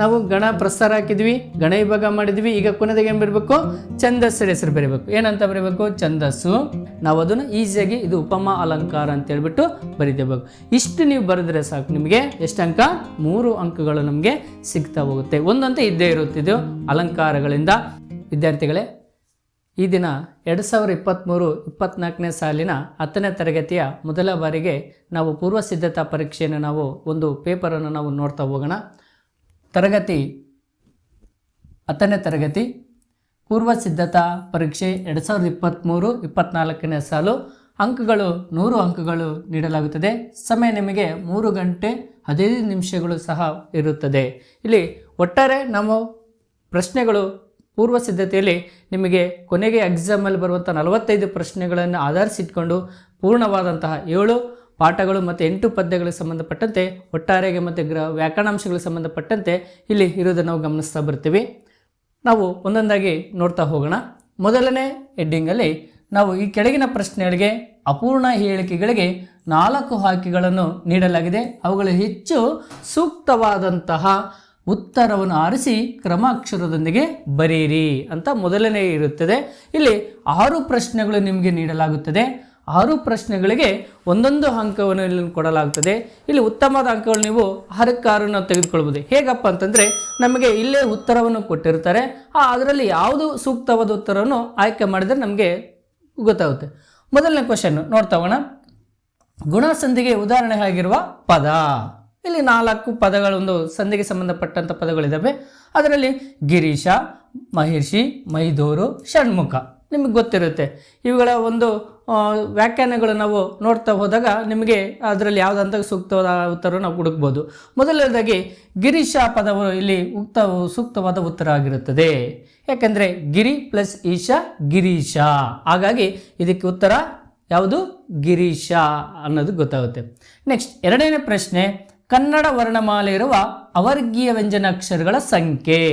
ನಾವು ಗಣ ಪ್ರಸ್ತಾರ ಹಾಕಿದ್ವಿ, ಗಣ ವಿಭಾಗ ಮಾಡಿದ್ವಿ. ಈಗ ಕೊನೆದಾಗ ಏನು ಬರಬೇಕು? ಛಂದಸ್ಸಿನ ಹೆಸರು ಬರೀಬೇಕು. ಏನಂತ ಬರೀಬೇಕು? ಛಂದಸ್ಸು. ನಾವು ಅದನ್ನು ಈಸಿಯಾಗಿ ಇದು ಉಪಮಾ ಅಲಂಕಾರ ಅಂತ ಹೇಳ್ಬಿಟ್ಟು ಬರೀತೇಬೇಕು. ಇಷ್ಟು ನೀವು ಬರೆದ್ರೆ ಸಾಕು, ನಿಮಗೆ ಎಷ್ಟು ಅಂಕ? 3 ಅಂಕಗಳು ನಮಗೆ ಸಿಗ್ತಾ ಹೋಗುತ್ತೆ. ಒಂದಂತ ಇದ್ದೇ ಇರುತ್ತಿದ್ದು ಅಲಂಕಾರಗಳಿಂದ. ವಿದ್ಯಾರ್ಥಿಗಳೇ, ಈ ದಿನ 2023-24ನೇ ಸಾಲಿನ 10ನೇ ತರಗತಿಯ ಮೊದಲ ಬಾರಿಗೆ ನಾವು ಪೂರ್ವ ಸಿದ್ಧತಾ ಪರೀಕ್ಷೆಯನ್ನು ನಾವು ಒಂದು ಪೇಪರನ್ನು ನಾವು ನೋಡ್ತಾ ಹೋಗೋಣ. 10ನೇ ತರಗತಿ ಪೂರ್ವ ಸಿದ್ಧತಾ ಪರೀಕ್ಷೆ 2023-24ನೇ ಸಾಲು. ಅಂಕಗಳು 100 ಅಂಕಗಳು ನೀಡಲಾಗುತ್ತದೆ. ಸಮಯ ನಿಮಗೆ 3 ಗಂಟೆ 15 ನಿಮಿಷಗಳು ಸಹ ಇರುತ್ತದೆ. ಇಲ್ಲಿ ಒಟ್ಟಾರೆ ನಾವು ಪ್ರಶ್ನೆಗಳು ಪೂರ್ವ ಸಿದ್ಧತೆಯಲ್ಲಿ ನಿಮಗೆ ಕೊನೆಗೆ ಎಕ್ಸಾಮಲ್ಲಿ ಬರುವಂಥ 45 ಪ್ರಶ್ನೆಗಳನ್ನು ಆಧರಿಸಿಟ್ಕೊಂಡು ಪೂರ್ಣವಾದಂತಹ 7 ಪಾಠಗಳು ಮತ್ತು 8 ಪದ್ಯಗಳಿಗೆ ಸಂಬಂಧಪಟ್ಟಂತೆ ಒಟ್ಟಾರೆಗೆ ಮತ್ತು ವ್ಯಾಕರಣಾಂಶಗಳಿಗೆ ಸಂಬಂಧಪಟ್ಟಂತೆ ಇಲ್ಲಿ ಇರೋದನ್ನು ನಾವು ಗಮನಿಸ್ತಾ ಬರ್ತೀವಿ. ನಾವು ಒಂದೊಂದಾಗಿ ನೋಡ್ತಾ ಹೋಗೋಣ. ಮೊದಲನೇ ಹೆಡ್ಡಿಂಗಲ್ಲಿ ನಾವು ಈ ಕೆಳಗಿನ ಪ್ರಶ್ನೆಗಳಿಗೆ ಅಪೂರ್ಣ ಹೇಳಿಕೆಗಳಿಗೆ 4 ಆಯ್ಕೆಗಳನ್ನು ನೀಡಲಾಗಿದೆ. ಅವುಗಳು ಹೆಚ್ಚು ಸೂಕ್ತವಾದಂತಹ ಉತ್ತರವನ್ನು ಆರಿಸಿ ಕ್ರಮಾಕ್ಷರದೊಂದಿಗೆ ಬರೆಯಿರಿ ಅಂತ ಮೊದಲನೇ ಇರುತ್ತದೆ. ಇಲ್ಲಿ 6 ಪ್ರಶ್ನೆಗಳು ನಿಮಗೆ ನೀಡಲಾಗುತ್ತದೆ. 6 ಪ್ರಶ್ನೆಗಳಿಗೆ ಒಂದೊಂದು ಅಂಕವನ್ನು ಇಲ್ಲಿ ಕೊಡಲಾಗುತ್ತದೆ. ಇಲ್ಲಿ ಉತ್ತಮವಾದ ಅಂಕಗಳು ನೀವು 6 ನಾವು ತೆಗೆದುಕೊಳ್ಬೋದು. ಹೇಗಪ್ಪ ಅಂತಂದರೆ, ನಮಗೆ ಇಲ್ಲೇ ಉತ್ತರವನ್ನು ಕೊಟ್ಟಿರ್ತಾರೆ, ಅದರಲ್ಲಿ ಯಾವುದು ಸೂಕ್ತವಾದ ಉತ್ತರವನ್ನು ಆಯ್ಕೆ ಮಾಡಿದರೆ ನಮಗೆ ಗೊತ್ತಾಗುತ್ತೆ. ಮೊದಲನೇ ಕ್ವಶನ್ ನೋಡ್ತಾ ಹೋಗೋಣ. ಗುಣಸಂಧಿಗೆ ಉದಾಹರಣೆ ಆಗಿರುವ ಪದ. ಇಲ್ಲಿ 4 ಪದಗಳು, ಒಂದು ಸಂಧಿಗೆ ಸಂಬಂಧಪಟ್ಟಂಥ ಪದಗಳಿದ್ದಾವೆ. ಅದರಲ್ಲಿ ಗಿರೀಶ, ಮಹಿಷಿ, ಮೈದೂರು, ಷಣ್ಮುಖ ನಿಮಗೆ ಗೊತ್ತಿರುತ್ತೆ. ಇವುಗಳ ಒಂದು ವ್ಯಾಖ್ಯಾನಗಳು ನಾವು ನೋಡ್ತಾ ಹೋದಾಗ ನಿಮಗೆ ಅದರಲ್ಲಿ ಯಾವುದಂತ ಸೂಕ್ತವಾದ ಉತ್ತರ ನಾವು ಹುಡುಕ್ಬೋದು. ಮೊದಲನೇದಾಗಿ ಗಿರೀಶ ಪದವು ಇಲ್ಲಿ ಸೂಕ್ತವಾದ ಉತ್ತರ ಆಗಿರುತ್ತದೆ. ಯಾಕೆಂದರೆ ಗಿರಿ ಪ್ಲಸ್ ಈಶ ಗಿರೀಶ, ಹಾಗಾಗಿ ಇದಕ್ಕೆ ಉತ್ತರ ಯಾವುದು? ಗಿರೀಶ ಅನ್ನೋದು ಗೊತ್ತಾಗುತ್ತೆ. ನೆಕ್ಸ್ಟ್ ಎರಡನೇ ಪ್ರಶ್ನೆ, ಕನ್ನಡ ವರ್ಣಮಾಲೆ ಇರುವ ಅವರ್ಗೀಯ ವ್ಯಂಜನಾಕ್ಷರಗಳ ಸಂಖ್ಯೆ.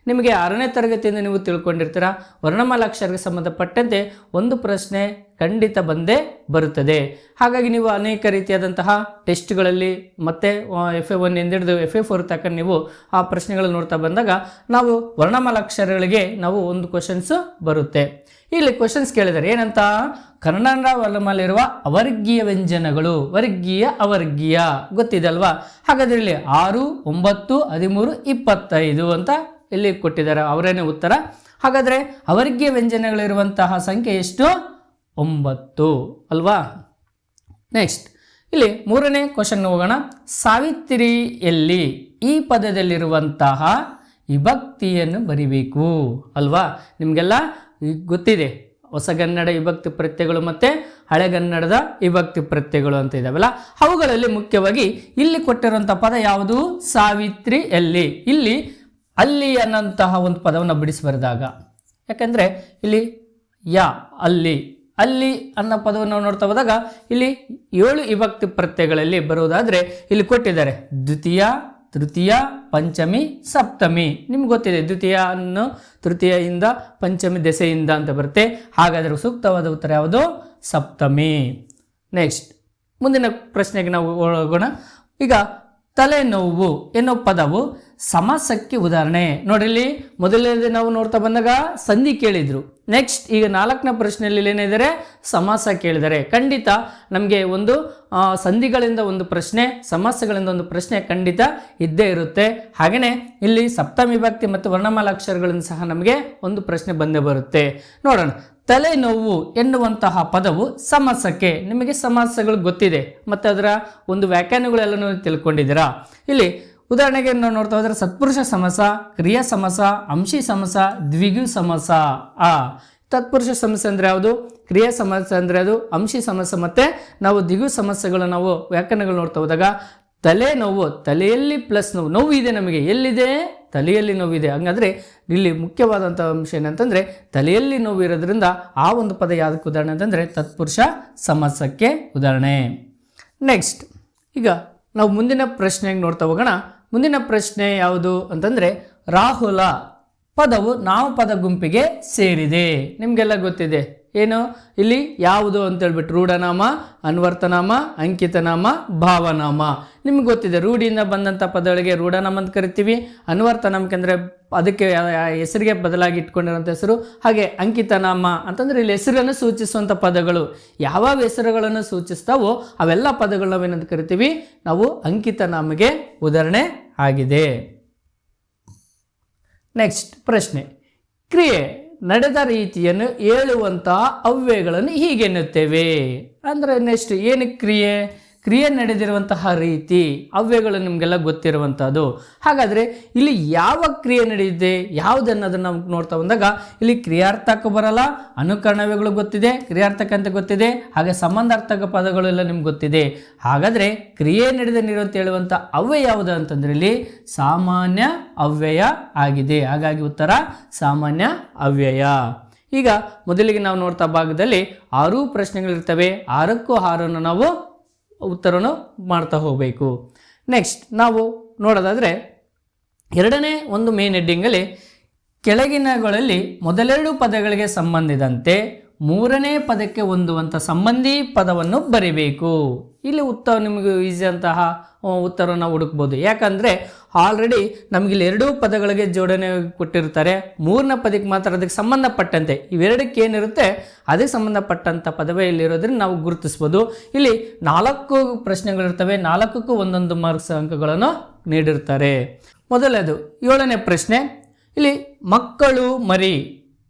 ನಿಮಗೆ 6ನೇ ತರಗತಿಯಿಂದ ನೀವು ತಿಳ್ಕೊಂಡಿರ್ತೀರ, ವರ್ಣಮಾಲಾಕ್ಷರಕ್ಕೆ ಸಂಬಂಧಪಟ್ಟಂತೆ ಒಂದು ಪ್ರಶ್ನೆ ಖಂಡಿತ ಬಂದೇ ಬರುತ್ತದೆ. ಹಾಗಾಗಿ ನೀವು ಅನೇಕ ರೀತಿಯಾದಂತಹ ಟೆಸ್ಟ್ಗಳಲ್ಲಿ ಮತ್ತು FA1 ಎಂದಿಡಿದು FA4 ತಕ್ಕ ನೀವು ಆ ಪ್ರಶ್ನೆಗಳು ನೋಡ್ತಾ ಬಂದಾಗ ನಾವು ವರ್ಣಮಾಲಾಕ್ಷರಗಳಿಗೆ ನಾವು ಒಂದು ಕ್ವಶನ್ಸು ಬರುತ್ತೆ. ಇಲ್ಲಿ ಕ್ವಶನ್ಸ್ ಕೇಳಿದ್ದಾರೆ ಏನಂತ? ಕನ್ನಡ ವರ್ಣಮಾಲೆ ಇರುವ ಅವರ್ಗೀಯ ವ್ಯಂಜನಗಳು, ವರ್ಗೀಯ ಅವರ್ಗೀಯ ಗೊತ್ತಿದೆ ಅಲ್ವಾ? ಹಾಗಾದರೆ ಇಲ್ಲಿ 6, 9, 13, 25 ಅಂತ ಇಲ್ಲಿ ಕೊಟ್ಟಿದ್ದಾರೆ, ಅವರೇನೇ ಉತ್ತರ. ಹಾಗಾದರೆ ಅವರ್ಗೀಯ ವ್ಯಂಜನಗಳಿರುವಂತಹ ಸಂಖ್ಯೆ ಎಷ್ಟು? 9 ಅಲ್ವಾ? ನೆಕ್ಸ್ಟ್ ಇಲ್ಲಿ 3ನೇ ಕ್ವಶನ್ ಹೋಗೋಣ. ಸಾವಿತ್ರಿಯಲ್ಲಿ ಈ ಪದದಲ್ಲಿರುವಂತಹ ವಿಭಕ್ತಿಯನ್ನು ಬರಿಬೇಕು ಅಲ್ವಾ? ನಿಮಗೆಲ್ಲ ಗೊತ್ತಿದೆ, ಹೊಸಗನ್ನಡ ವಿಭಕ್ತಿ ಪ್ರತ್ಯಯಗಳು ಮತ್ತು ಹಳೆಗನ್ನಡದ ವಿಭಕ್ತಿ ಪ್ರತ್ಯಯಗಳು ಅಂತ ಇದಾವಲ್ಲ, ಅವುಗಳಲ್ಲಿ ಮುಖ್ಯವಾಗಿ ಇಲ್ಲಿ ಕೊಟ್ಟಿರುವಂಥ ಪದ ಯಾವುದು? ಸಾವಿತ್ರಿಯಲ್ಲಿ. ಇಲ್ಲಿ ಅಲ್ಲಿ ಅನ್ನೋಂತಹ ಒಂದು ಪದವನ್ನು ಬಿಡಿಸಿ ಬರೆದಾಗ, ಯಾಕಂದರೆ ಇಲ್ಲಿ ಅಲ್ಲಿ ಅಲ್ಲಿ ಅನ್ನೋ ಪದವನ್ನು ನೋಡ್ತಾ ಹೋದಾಗ ಇಲ್ಲಿ 7 ವಿಭಕ್ತಿ ಪ್ರತ್ಯಯಗಳಲ್ಲಿ ಬರುವುದಾದರೆ ಇಲ್ಲಿ ಕೊಟ್ಟಿದ್ದಾರೆ ದ್ವಿತೀಯ, ತೃತೀಯ, ಪಂಚಮಿ, ಸಪ್ತಮಿ. ನಿಮ್ಗೆ ಗೊತ್ತಿದೆ, ದ್ವಿತೀಯ ಅನ್ನು ತೃತೀಯದಿಂದ, ಪಂಚಮಿ ದೆಸೆಯಿಂದ ಅಂತ ಬರುತ್ತೆ. ಹಾಗಾದರೆ ಸೂಕ್ತವಾದ ಉತ್ತರ ಯಾವುದು? ಸಪ್ತಮಿ. ನೆಕ್ಸ್ಟ್ ಮುಂದಿನ ಪ್ರಶ್ನೆಗೆ ನಾವು ಹೋಗೋಣ. ಈಗ ತಲೆನೋವು ಎನ್ನುವ ಪದವು ಸಮಾಸಕ್ಕೆ ಉದಾಹರಣೆ. ನೋಡಿಲ್ಲಿ ಮೊದಲನೇದು ನಾವು ನೋಡ್ತಾ ಬಂದಾಗ ಸಂಧಿ ಕೇಳಿದ್ರು. ನೆಕ್ಸ್ಟ್ ಈಗ 4ನೇ ಪ್ರಶ್ನೆಯಲ್ಲಿ ಏನಿದ್ದಾರೆ? ಸಮಾಸ ಕೇಳಿದ್ದಾರೆ. ಖಂಡಿತ ನಮಗೆ ಒಂದು ಸಂಧಿಗಳಿಂದ ಒಂದು ಪ್ರಶ್ನೆ, ಸಮಾಸಗಳಿಂದ ಒಂದು ಪ್ರಶ್ನೆ ಖಂಡಿತ ಇದ್ದೇ ಇರುತ್ತೆ. ಹಾಗೆಯೇ ಇಲ್ಲಿ ಸಪ್ತಮಿ ವಿಭಕ್ತಿ ಮತ್ತು ವರ್ಣಮಾಲಾಕ್ಷರಗಳಿಂದ ಸಹ ನಮಗೆ ಒಂದು ಪ್ರಶ್ನೆ ಬಂದೇ ಬರುತ್ತೆ. ನೋಡೋಣ. ತಲೆನೋವು ಎನ್ನುವಂತಹ ಪದವು ಸಮಾಸಕ್ಕೆ. ನಿಮಗೆ ಸಮಾಸಗಳು ಗೊತ್ತಿದೆ ಮತ್ತು ಅದರ ಒಂದು ವ್ಯಾಖ್ಯಾನಗಳೆಲ್ಲನೂ ತಿಳ್ಕೊಂಡಿದ್ದೀರಾ. ಇಲ್ಲಿ ಉದಾಹರಣೆಗೆ ನಾವು ನೋಡ್ತಾ ಹೋದರೆ ಸತ್ಪುರುಷ ಸಮಾಸ, ಕ್ರಿಯಾ ಸಮಾಸ, ಅಂಶಿ ಸಮಾಸ, ದ್ವಿಗು ಸಮಾಸ. ತತ್ಪುರುಷ ಸಮಾಸ ಅಂದರೆ ಯಾವುದು? ಕ್ರಿಯಾ ಸಮಾಸ ಅಂದರೆ ಅದು ಅಂಶಿ ಸಮಾಸ. ಮತ್ತು ನಾವು ದ್ವಿಗು ಸಮಾಸಗಳು ನಾವು ವ್ಯಾಖ್ಯಾನಗಳು ನೋಡ್ತಾ ಹೋದಾಗ ತಲೆನೋವು, ತಲೆಯಲ್ಲಿ ಪ್ಲಸ್ ನೋವು, ನೋವು ಇದೆ ನಮಗೆ. ಎಲ್ಲಿದೆ? ತಲೆಯಲ್ಲಿ ನೋವಿದೆ. ಹಾಗಾದರೆ ಇಲ್ಲಿ ಮುಖ್ಯವಾದಂಥ ಅಂಶ ಏನಂತಂದರೆ ತಲೆಯಲ್ಲಿ ನೋವು ಇರೋದ್ರಿಂದ ಆ ಒಂದು ಪದ ಯಾವುದಕ್ಕೆ ಉದಾಹರಣೆ ಅಂತಂದರೆ ತತ್ಪುರುಷ ಸಮಾಸಕ್ಕೆ ಉದಾಹರಣೆ. ನೆಕ್ಸ್ಟ್ ಈಗ ನಾವು ಮುಂದಿನ ಪ್ರಶ್ನೆಗೆ ನೋಡ್ತಾ ಹೋಗೋಣ. ಮುಂದಿನ ಪ್ರಶ್ನೆ ಯಾವುದು ಅಂತಂದರೆ ರಾಹುಲ ಪದವು ನಾಮಪದ ಗುಂಪಿಗೆ ಸೇರಿದೆ. ನಿಮಗೆಲ್ಲ ಗೊತ್ತಿದೆ ಏನು ಇಲ್ಲಿ ಯಾವುದು ಅಂತೇಳ್ಬಿಟ್ಟು ರೂಢನಾಮ, ಅನ್ವರ್ತನಾಮ, ಅಂಕಿತನಾಮ, ಭಾವನಾಮ. ನಿಮ್ಗೆ ಗೊತ್ತಿದೆ ರೂಢಿಯಿಂದ ಬಂದಂಥ ಪದಗಳಿಗೆ ರೂಢನಾಮ ಅಂತ ಕರಿತೀವಿ. ಅನ್ವರ್ತನಾಮಕ್ಕೆ ಅಂದರೆ ಅದಕ್ಕೆ ಹೆಸರಿಗೆ ಬದಲಾಗಿ ಇಟ್ಕೊಂಡಿರೋಂಥ ಹೆಸರು. ಹಾಗೆ ಅಂಕಿತನಾಮ ಅಂತಂದರೆ ಇಲ್ಲಿ ಹೆಸರನ್ನು ಸೂಚಿಸುವಂಥ ಪದಗಳು ಯಾವ್ಯಾವ ಹೆಸರುಗಳನ್ನು ಸೂಚಿಸ್ತಾವೋ ಅವೆಲ್ಲ ಪದಗಳು ನಾವೇನಂತ ಕರಿತೀವಿ, ನಾವು ಅಂಕಿತನಾಮಗೆ ಉದಾಹರಣೆ ಆಗಿದೆ. ನೆಕ್ಸ್ಟ್ ಪ್ರಶ್ನೆ, ಕ್ರಿಯೆ ನಡೆದ ರೀತಿಯನ್ನು ಹೇಳುವಂತಹ ಅವ್ಯಯಗಳನ್ನು ಹೀಗೆನ್ನುತ್ತೇವೆ. ಅಂದರೆ ನೆಕ್ಸ್ಟ್ ಏನು ಕ್ರಿಯೆ ನಡೆದಿರುವಂತಹ ರೀತಿ ಅವ್ಯಯಗಳು ನಿಮಗೆಲ್ಲ ಗೊತ್ತಿರುವಂಥದ್ದು. ಹಾಗಾದರೆ ಇಲ್ಲಿ ಯಾವ ಕ್ರಿಯೆ ನಡೆದಿದೆ ಯಾವುದನ್ನೋದನ್ನು ನಾವು ನೋಡ್ತಾ ಬಂದಾಗ ಇಲ್ಲಿ ಕ್ರಿಯಾರ್ಥಕ ಬರಲ್ಲ, ಅನುಕರಣವ್ಯಗಳು ಗೊತ್ತಿದೆ, ಕ್ರಿಯಾರ್ಥಕ ಅಂತ ಗೊತ್ತಿದೆ, ಹಾಗೆ ಸಂಬಂಧಾರ್ಥಕ ಪದಗಳು ಎಲ್ಲ ನಿಮ್ಗೆ ಗೊತ್ತಿದೆ. ಹಾಗಾದರೆ ಕ್ರಿಯೆ ನಡೆದ ನೀರು ಅಂತ ಹೇಳುವಂಥ ಅವ್ಯಯ ಯಾವುದು ಅಂತಂದರೆ ಇಲ್ಲಿ ಸಾಮಾನ್ಯ ಅವ್ಯಯ ಆಗಿದೆ. ಹಾಗಾಗಿ ಉತ್ತರ ಸಾಮಾನ್ಯ ಅವ್ಯಯ. ಈಗ ಮೊದಲಿಗೆ ನಾವು ನೋಡ್ತಾ ಭಾಗದಲ್ಲಿ 6 ಪ್ರಶ್ನೆಗಳಿರ್ತವೆ. 6ಕ್ಕೂ 6 ನಾವು ಉತ್ತರವನ್ನು ಮಾಡ್ತಾ ಹೋಗಬೇಕು. ನೆಕ್ಸ್ಟ್ ನಾವು ನೋಡೋದಾದರೆ ಎರಡನೇ ಒಂದು ಮೇನ್ ಹೆಡ್ಡಿಂಗಲ್ಲಿ ಕೆಳಗಿನಗಳಲ್ಲಿ ಮೊದಲೆರಡು ಪದಗಳಿಗೆ ಸಂಬಂಧಿಸಿದಂತೆ ಮೂರನೇ ಪದಕ್ಕೆ ಹೊಂದುವಂಥ ಸಂಬಂಧಿ ಪದವನ್ನು ಬರಿಬೇಕು. ಇಲ್ಲಿ ಉತ್ತರ ನಿಮಗೆ ಈಸಿ ಅಂತಹ ಉತ್ತರವನ್ನು ಹುಡುಕ್ಬೋದು. ಯಾಕಂದರೆ ಆಲ್ರೆಡಿ ನಮಗಿಲ್ಲಿ 2 ಪದಗಳಿಗೆ ಜೋಡಣೆ ಕೊಟ್ಟಿರ್ತಾರೆ. 3ನೇ ಪದಕ್ಕೆ ಮಾತ್ರ ಅದಕ್ಕೆ ಸಂಬಂಧಪಟ್ಟಂತೆ ಇವೆರಡಕ್ಕೆ ಏನಿರುತ್ತೆ ಅದಕ್ಕೆ ಸಂಬಂಧಪಟ್ಟಂಥ ಪದವೇ ಇಲ್ಲಿರೋದ್ರಿಂದ ನಾವು ಗುರುತಿಸ್ಬೋದು. ಇಲ್ಲಿ 4 ಪ್ರಶ್ನೆಗಳಿರ್ತವೆ, 4ಕ್ಕೂ ಒಂದೊಂದು ಮಾರ್ಕ್ಸ್ ಅಂಕಗಳನ್ನು ನೀಡಿರ್ತಾರೆ. ಮೊದಲನೇದು 7ನೇ ಪ್ರಶ್ನೆ, ಇಲ್ಲಿ ಮಕ್ಕಳು ಮರಿ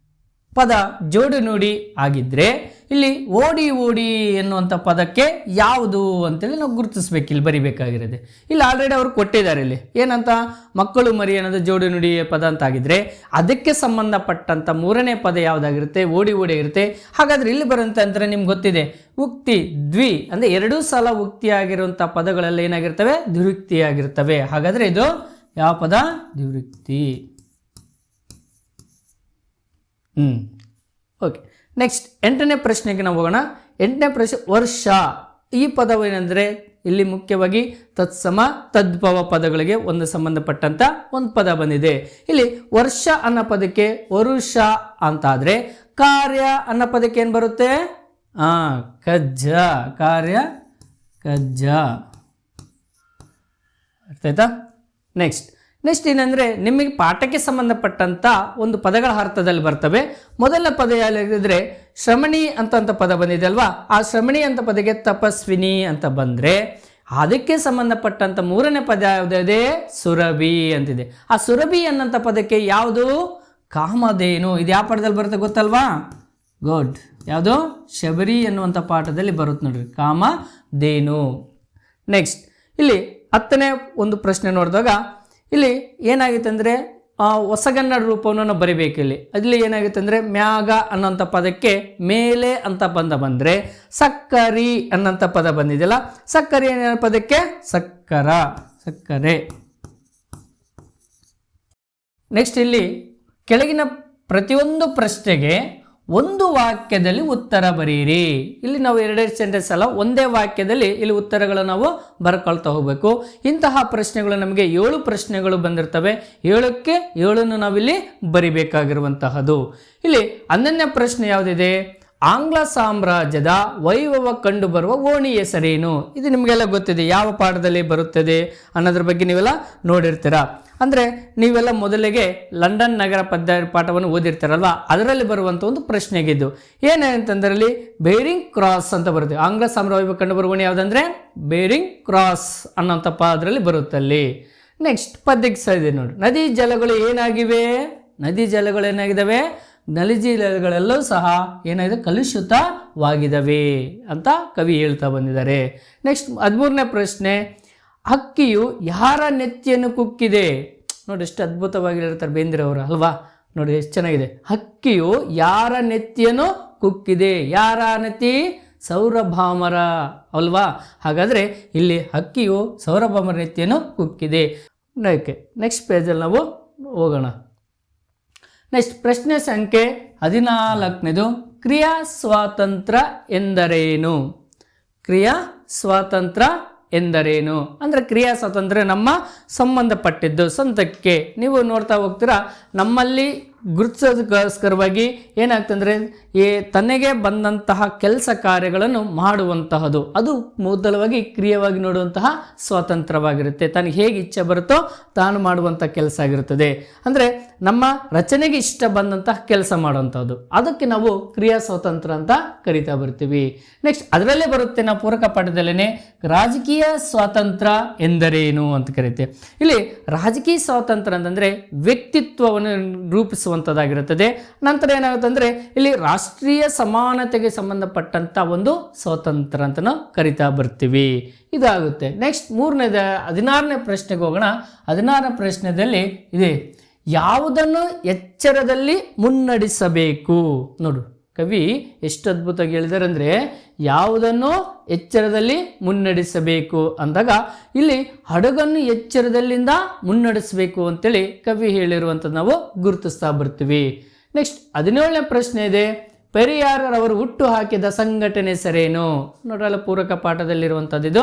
ಪದ ಜೋಡು ನುಡಿ ಆಗಿದ್ದರೆ ಇಲ್ಲಿ ಓಡಿ ಓಡಿ ಎನ್ನುವಂಥ ಪದಕ್ಕೆ ಯಾವುದು ಅಂತೇಳಿ ನಾವು ಗುರುತಿಸ್ಬೇಕು, ಇಲ್ಲಿ ಬರಿಬೇಕಾಗಿರೋದೆ. ಇಲ್ಲಿ ಆಲ್ರೆಡಿ ಅವರು ಕೊಟ್ಟಿದ್ದಾರೆ. ಇಲ್ಲಿ ಏನಂತ ಮಕ್ಕಳು ಮರಿ ಅನ್ನೋದು ಜೋಡು ನುಡಿ ಪದ ಅಂತ ಆಗಿದ್ರೆ ಅದಕ್ಕೆ ಸಂಬಂಧಪಟ್ಟಂಥ 3ನೇ ಪದ ಯಾವುದಾಗಿರುತ್ತೆ, ಓಡಿ ಓಡಿ ಇರುತ್ತೆ. ಹಾಗಾದರೆ ಇಲ್ಲಿ ಬರುವಂಥ ಅಂದರೆ ನಿಮ್ಗೆ ಗೊತ್ತಿದೆ ಉಕ್ತಿ ದ್ವಿ ಅಂದರೆ 2 ಸಲ ಉಕ್ತಿ ಆಗಿರುವಂಥ ಪದಗಳೆಲ್ಲ ಏನಾಗಿರ್ತವೆ, ದ್ವಿರುಕ್ತಿಯಾಗಿರ್ತವೆ. ಹಾಗಾದರೆ ಇದು ಯಾವ ಪದ, ದ್ವಿರುಕ್ತಿ. ಓಕೆ. ನೆಕ್ಸ್ಟ್ 8ನೇ ಪ್ರಶ್ನೆಗೆ ನಾವು ಹೋಗೋಣ. 8ನೇ ಪ್ರಶ್ನೆ, ವರ್ಷ ಈ ಪದವೇನೆಂದರೆ ಇಲ್ಲಿ ಮುಖ್ಯವಾಗಿ ತತ್ಸಮ ತದ್ಭವ ಪದಗಳಿಗೆ ಒಂದು ಸಂಬಂಧಪಟ್ಟಂಥ ಒಂದು ಪದ ಬಂದಿದೆ. ಇಲ್ಲಿ ವರ್ಷ ಅನ್ನೋ ಪದಕ್ಕೆ ವರುಷ ಅಂತಾದರೆ ಕಾರ್ಯ ಅನ್ನೋ ಪದಕ್ಕೆ ಏನು ಬರುತ್ತೆ, ಕಜ್ಜ, ಕಾರ್ಯ ಕಜ್ಜ. ಅರ್ಥ ಆಯ್ತಾ? ನೆಕ್ಸ್ಟ್ ಏನಂದರೆ ನಿಮಗೆ ಪಾಠಕ್ಕೆ ಸಂಬಂಧಪಟ್ಟಂಥ ಒಂದು ಪದಗಳ ಅರ್ಥದಲ್ಲಿ ಬರ್ತವೆ. ಮೊದಲ ಪದ ಯಾರಿದ್ರೆ ಶ್ರಮಣಿ ಅಂತ ಪದ ಬಂದಿದೆ ಅಲ್ವಾ, ಆ ಶ್ರಮಣಿ ಅಂತ ಪದಕ್ಕೆ ತಪಸ್ವಿನಿ ಅಂತ ಬಂದರೆ ಅದಕ್ಕೆ ಸಂಬಂಧಪಟ್ಟಂಥ 3ನೇ ಪದ ಯಾವುದಿದೆ, ಸುರಭಿ ಅಂತಿದೆ. ಆ ಸುರಭಿ ಅನ್ನೋಂಥ ಪದಕ್ಕೆ ಯಾವುದು, ಕಾಮಧೇನು. ಇದು ಯಾವ ಪಾಠದಲ್ಲಿ ಬರುತ್ತೆ ಗೊತ್ತಲ್ವಾ, ಗುಡ್, ಯಾವುದು, ಶಬರಿ ಎನ್ನುವಂಥ ಪಾಠದಲ್ಲಿ ಬರುತ್ತೆ ನೋಡ್ರಿ, ಕಾಮಧೇನು. ನೆಕ್ಸ್ಟ್ ಇಲ್ಲಿ 10ನೇ ಒಂದು ಪ್ರಶ್ನೆ ನೋಡಿದಾಗ ಇಲ್ಲಿ ಏನಾಗುತ್ತೆ ಅಂದರೆ ಹೊಸಗನ್ನಡ ರೂಪವನ್ನು ನಾವು ಬರಿಬೇಕು. ಇಲ್ಲಿ ಏನಾಗುತ್ತೆ ಅಂದರೆ ಮ್ಯಾಗ ಅನ್ನೋಂಥ ಪದಕ್ಕೆ ಮೇಲೆ ಅಂತ ಬಂದರೆ ಸಕ್ಕರಿ ಅನ್ನೋಂಥ ಪದ ಬಂದಿದೆಯಲ್ಲ, ಸಕ್ಕರಿ ಅನ್ನೋ ಪದಕ್ಕೆ ಸಕ್ಕರೆ. ನೆಕ್ಸ್ಟ್ ಇಲ್ಲಿ ಕೆಳಗಿನ ಪ್ರತಿಯೊಂದು ಪ್ರಶ್ನೆಗೆ ಒಂದು ವಾಕ್ಯದಲ್ಲಿ ಉತ್ತರ ಬರೀರಿ. ಇಲ್ಲಿ ನಾವು 2 ಸೆಂಟೆನ್ಸ್ ಅಲ್ಲ, ಒಂದೇ ವಾಕ್ಯದಲ್ಲಿ ಇಲ್ಲಿ ಉತ್ತರಗಳನ್ನು ನಾವು ಬರ್ಕೊಳ್ತಾ ಹೋಗಬೇಕು. ಇಂತಹ ಪ್ರಶ್ನೆಗಳು ನಮಗೆ 7 ಪ್ರಶ್ನೆಗಳು ಬಂದಿರ್ತವೆ. 7ಕ್ಕೆ 7 ನಾವಿಲ್ಲಿ ಬರಿಬೇಕಾಗಿರುವಂತಹದ್ದು. ಇಲ್ಲಿ 11ನೇ ಪ್ರಶ್ನೆ ಯಾವುದಿದೆ, ಆಂಗ್ಲ ಸಾಮ್ರಾಜ್ಯದ ವೈಭವ ಕಂಡು ಬರುವ ಓಣಿ ಹೆಸರೇನು. ಇದು ನಿಮಗೆಲ್ಲ ಗೊತ್ತಿದೆ, ಯಾವ ಪಾಠದಲ್ಲಿ ಬರುತ್ತದೆ ಅನ್ನೋದ್ರ ಬಗ್ಗೆ ನೀವೆಲ್ಲ ನೋಡಿರ್ತೀರ. ಅಂದರೆ ನೀವೆಲ್ಲ ಮೊದಲಿಗೆ ಲಂಡನ್ ನಗರ ಪಾಠವನ್ನು ಓದಿರ್ತೀರಲ್ವ, ಅದರಲ್ಲಿ ಬರುವಂಥ ಒಂದು ಪ್ರಶ್ನೆಗಿದ್ದು ಏನಂತಂದ್ರೆ ಅಲ್ಲಿ ಬೇರಿಂಗ್ ಕ್ರಾಸ್ ಅಂತ ಬರುತ್ತೆ. ಆಂಗ್ಲ ಸಾಮ್ರಾಜ್ಯ ಕಂಡು ಬರುವ ಓಣಿ ಯಾವುದಂದ್ರೆ ಬೇರಿಂಗ್ ಕ್ರಾಸ್ ಅನ್ನೋಂಥ ಅದರಲ್ಲಿ ಬರುತ್ತಲ್ಲಿ. ನೆಕ್ಸ್ಟ್ ಪದ್ಯಕ್ಕೆ ಸರಿದೆ ನೋಡಿ, ನದಿ ಜಲಗಳು ಏನಾಗಿದ್ದಾವೆ, ನದಿ ಜಲಗಳೆಲ್ಲವೂ ಸಹ ಏನಾಗಿದೆ, ಕಲುಷಿತವಾಗಿದ್ದಾವೆ ಅಂತ ಕವಿ ಹೇಳ್ತಾ ಬಂದಿದ್ದಾರೆ. ನೆಕ್ಸ್ಟ್ 13ನೇ ಪ್ರಶ್ನೆ, ಹಕ್ಕಿಯು ಯಾರ ನೆತ್ತಿಯನ್ನು ಕುಕ್ಕಿದೆ. ನೋಡಿ ಎಷ್ಟು ಅದ್ಭುತವಾಗಿ ಹೇಳ್ತಾರೆ ಬೇಂದ್ರವರು ಅಲ್ವಾ, ನೋಡಿ ಎಷ್ಟು ಚೆನ್ನಾಗಿದೆ. ಹಕ್ಕಿಯು ಯಾರ ನೆತ್ತಿಯನ್ನು ಕುಕ್ಕಿದೆ, ಯಾರ ನೆತ್ತಿ, ಸೌರಭಾಮರ ಅಲ್ವಾ. ಹಾಗಾದರೆ ಇಲ್ಲಿ ಹಕ್ಕಿಯು ಸೌರಭಾಮರ ನೆತ್ತಿಯನ್ನು ಕುಕ್ಕಿದೆ. ನೆಕ್ಸ್ಟ್ ಪೇಜಲ್ಲಿ ನಾವು ಹೋಗೋಣ. ನೆಕ್ಸ್ಟ್ ಪ್ರಶ್ನೆ ಸಂಖ್ಯೆ 14ನೇದು, ಕ್ರಿಯಾ ಸ್ವಾತಂತ್ರ್ಯ ಎಂದರೇನು. ಕ್ರಿಯಾ ಸ್ವಾತಂತ್ರ್ಯ ಎಂದರೇನು ಅಂದರೆ ಕ್ರಿಯಾ ಸ್ವಾತಂತ್ರ್ಯ ನಮ್ಮ ಸಂಬಂಧಪಟ್ಟಿದ್ದು ಸ್ವಂತಕ್ಕೆ. ನೀವು ನೋಡ್ತಾ ಹೋಗ್ತೀರಾ, ನಮ್ಮಲ್ಲಿ ಗುರುತಿಸೋದಕ್ಕೋಸ್ಕರವಾಗಿ ಏನಾಗ್ತಂದ್ರೆ ತನಗೆ ಬಂದಂತಹ ಕೆಲಸ ಕಾರ್ಯಗಳನ್ನು ಮಾಡುವಂತಹದ್ದು, ಅದು ಮೊದಲವಾಗಿ ಕ್ರಿಯವಾಗಿ ನೋಡುವಂತಹ ಸ್ವಾತಂತ್ರ್ಯವಾಗಿರುತ್ತೆ. ತನಗೆ ಹೇಗೆ ಇಚ್ಛೆ ಬರುತ್ತೋ ತಾನು ಮಾಡುವಂಥ ಕೆಲಸ ಆಗಿರುತ್ತದೆ. ಅಂದರೆ ನಮ್ಮ ರಚನೆಗೆ ಇಷ್ಟ ಬಂದಂತಹ ಕೆಲಸ ಮಾಡುವಂಥದ್ದು, ಅದಕ್ಕೆ ನಾವು ಕ್ರಿಯಾ ಸ್ವಾತಂತ್ರ್ಯ ಅಂತ ಕರಿತಾ ಬರ್ತೀವಿ. ನೆಕ್ಸ್ಟ್ ಅದರಲ್ಲೇ ಬರುತ್ತೆ ನಾವು ಪೂರಕ ಪಾಠದಲ್ಲೇ ರಾಜಕೀಯ ಸ್ವಾತಂತ್ರ್ಯ ಎಂದರೇನು ಅಂತ ಕರಿತೇವೆ. ಇಲ್ಲಿ ರಾಜಕೀಯ ಸ್ವಾತಂತ್ರ್ಯ ಅಂತಂದ್ರೆ ವ್ಯಕ್ತಿತ್ವವನ್ನು ರೂಪಿಸುವಂಥದ್ದಾಗಿರುತ್ತದೆ. ನಂತರ ಏನಾಗುತ್ತೆ ಅಂದರೆ ಇಲ್ಲಿ ರಾಷ್ಟ್ರೀಯ ಸಮಾನತೆಗೆ ಸಂಬಂಧಪಟ್ಟಂಥ ಒಂದು ಸ್ವಾತಂತ್ರ್ಯ ಅಂತ ನಾವು ಕರಿತಾ ಬರ್ತೀವಿ. ಇದಾಗುತ್ತೆ. ನೆಕ್ಸ್ಟ್ 16ನೇ ಪ್ರಶ್ನೆಗೆ ಹೋಗೋಣ. 16ನೇ ಪ್ರಶ್ನೆಯಲ್ಲಿ ಇದೆ, ಯಾವುದನ್ನು ಎಚ್ಚರದಲ್ಲಿ ಮುನ್ನಡೆಸಬೇಕು. ನೋಡು ಕವಿ ಎಷ್ಟು ಅದ್ಭುತವಾಗಿ ಹೇಳಿದ್ದಾರೆ ಅಂದರೆ, ಯಾವುದನ್ನು ಎಚ್ಚರದಲ್ಲಿ ಮುನ್ನಡೆಸಬೇಕು ಅಂದಾಗ ಇಲ್ಲಿ ಹಡಗನ್ನು ಎಚ್ಚರದಲ್ಲಿಂದ ಮುನ್ನಡೆಸಬೇಕು ಅಂತೇಳಿ ಕವಿ ಹೇಳಿರುವಂಥದ್ದು ನಾವು ಗುರುತಿಸ್ತಾ ಬರ್ತೀವಿ. ನೆಕ್ಸ್ಟ್ 17ನೇ ಪ್ರಶ್ನೆ ಇದೆ, ಪೆರಿಯಾರವರು ಹುಟ್ಟು ಹಾಕಿದ ಸಂಘಟನೆ ಹೆಸರೇನು. ನೋಡ್ರಲ್ಲ ಪೂರಕ ಪಾಠದಲ್ಲಿರುವಂಥದ್ದು ಇದು.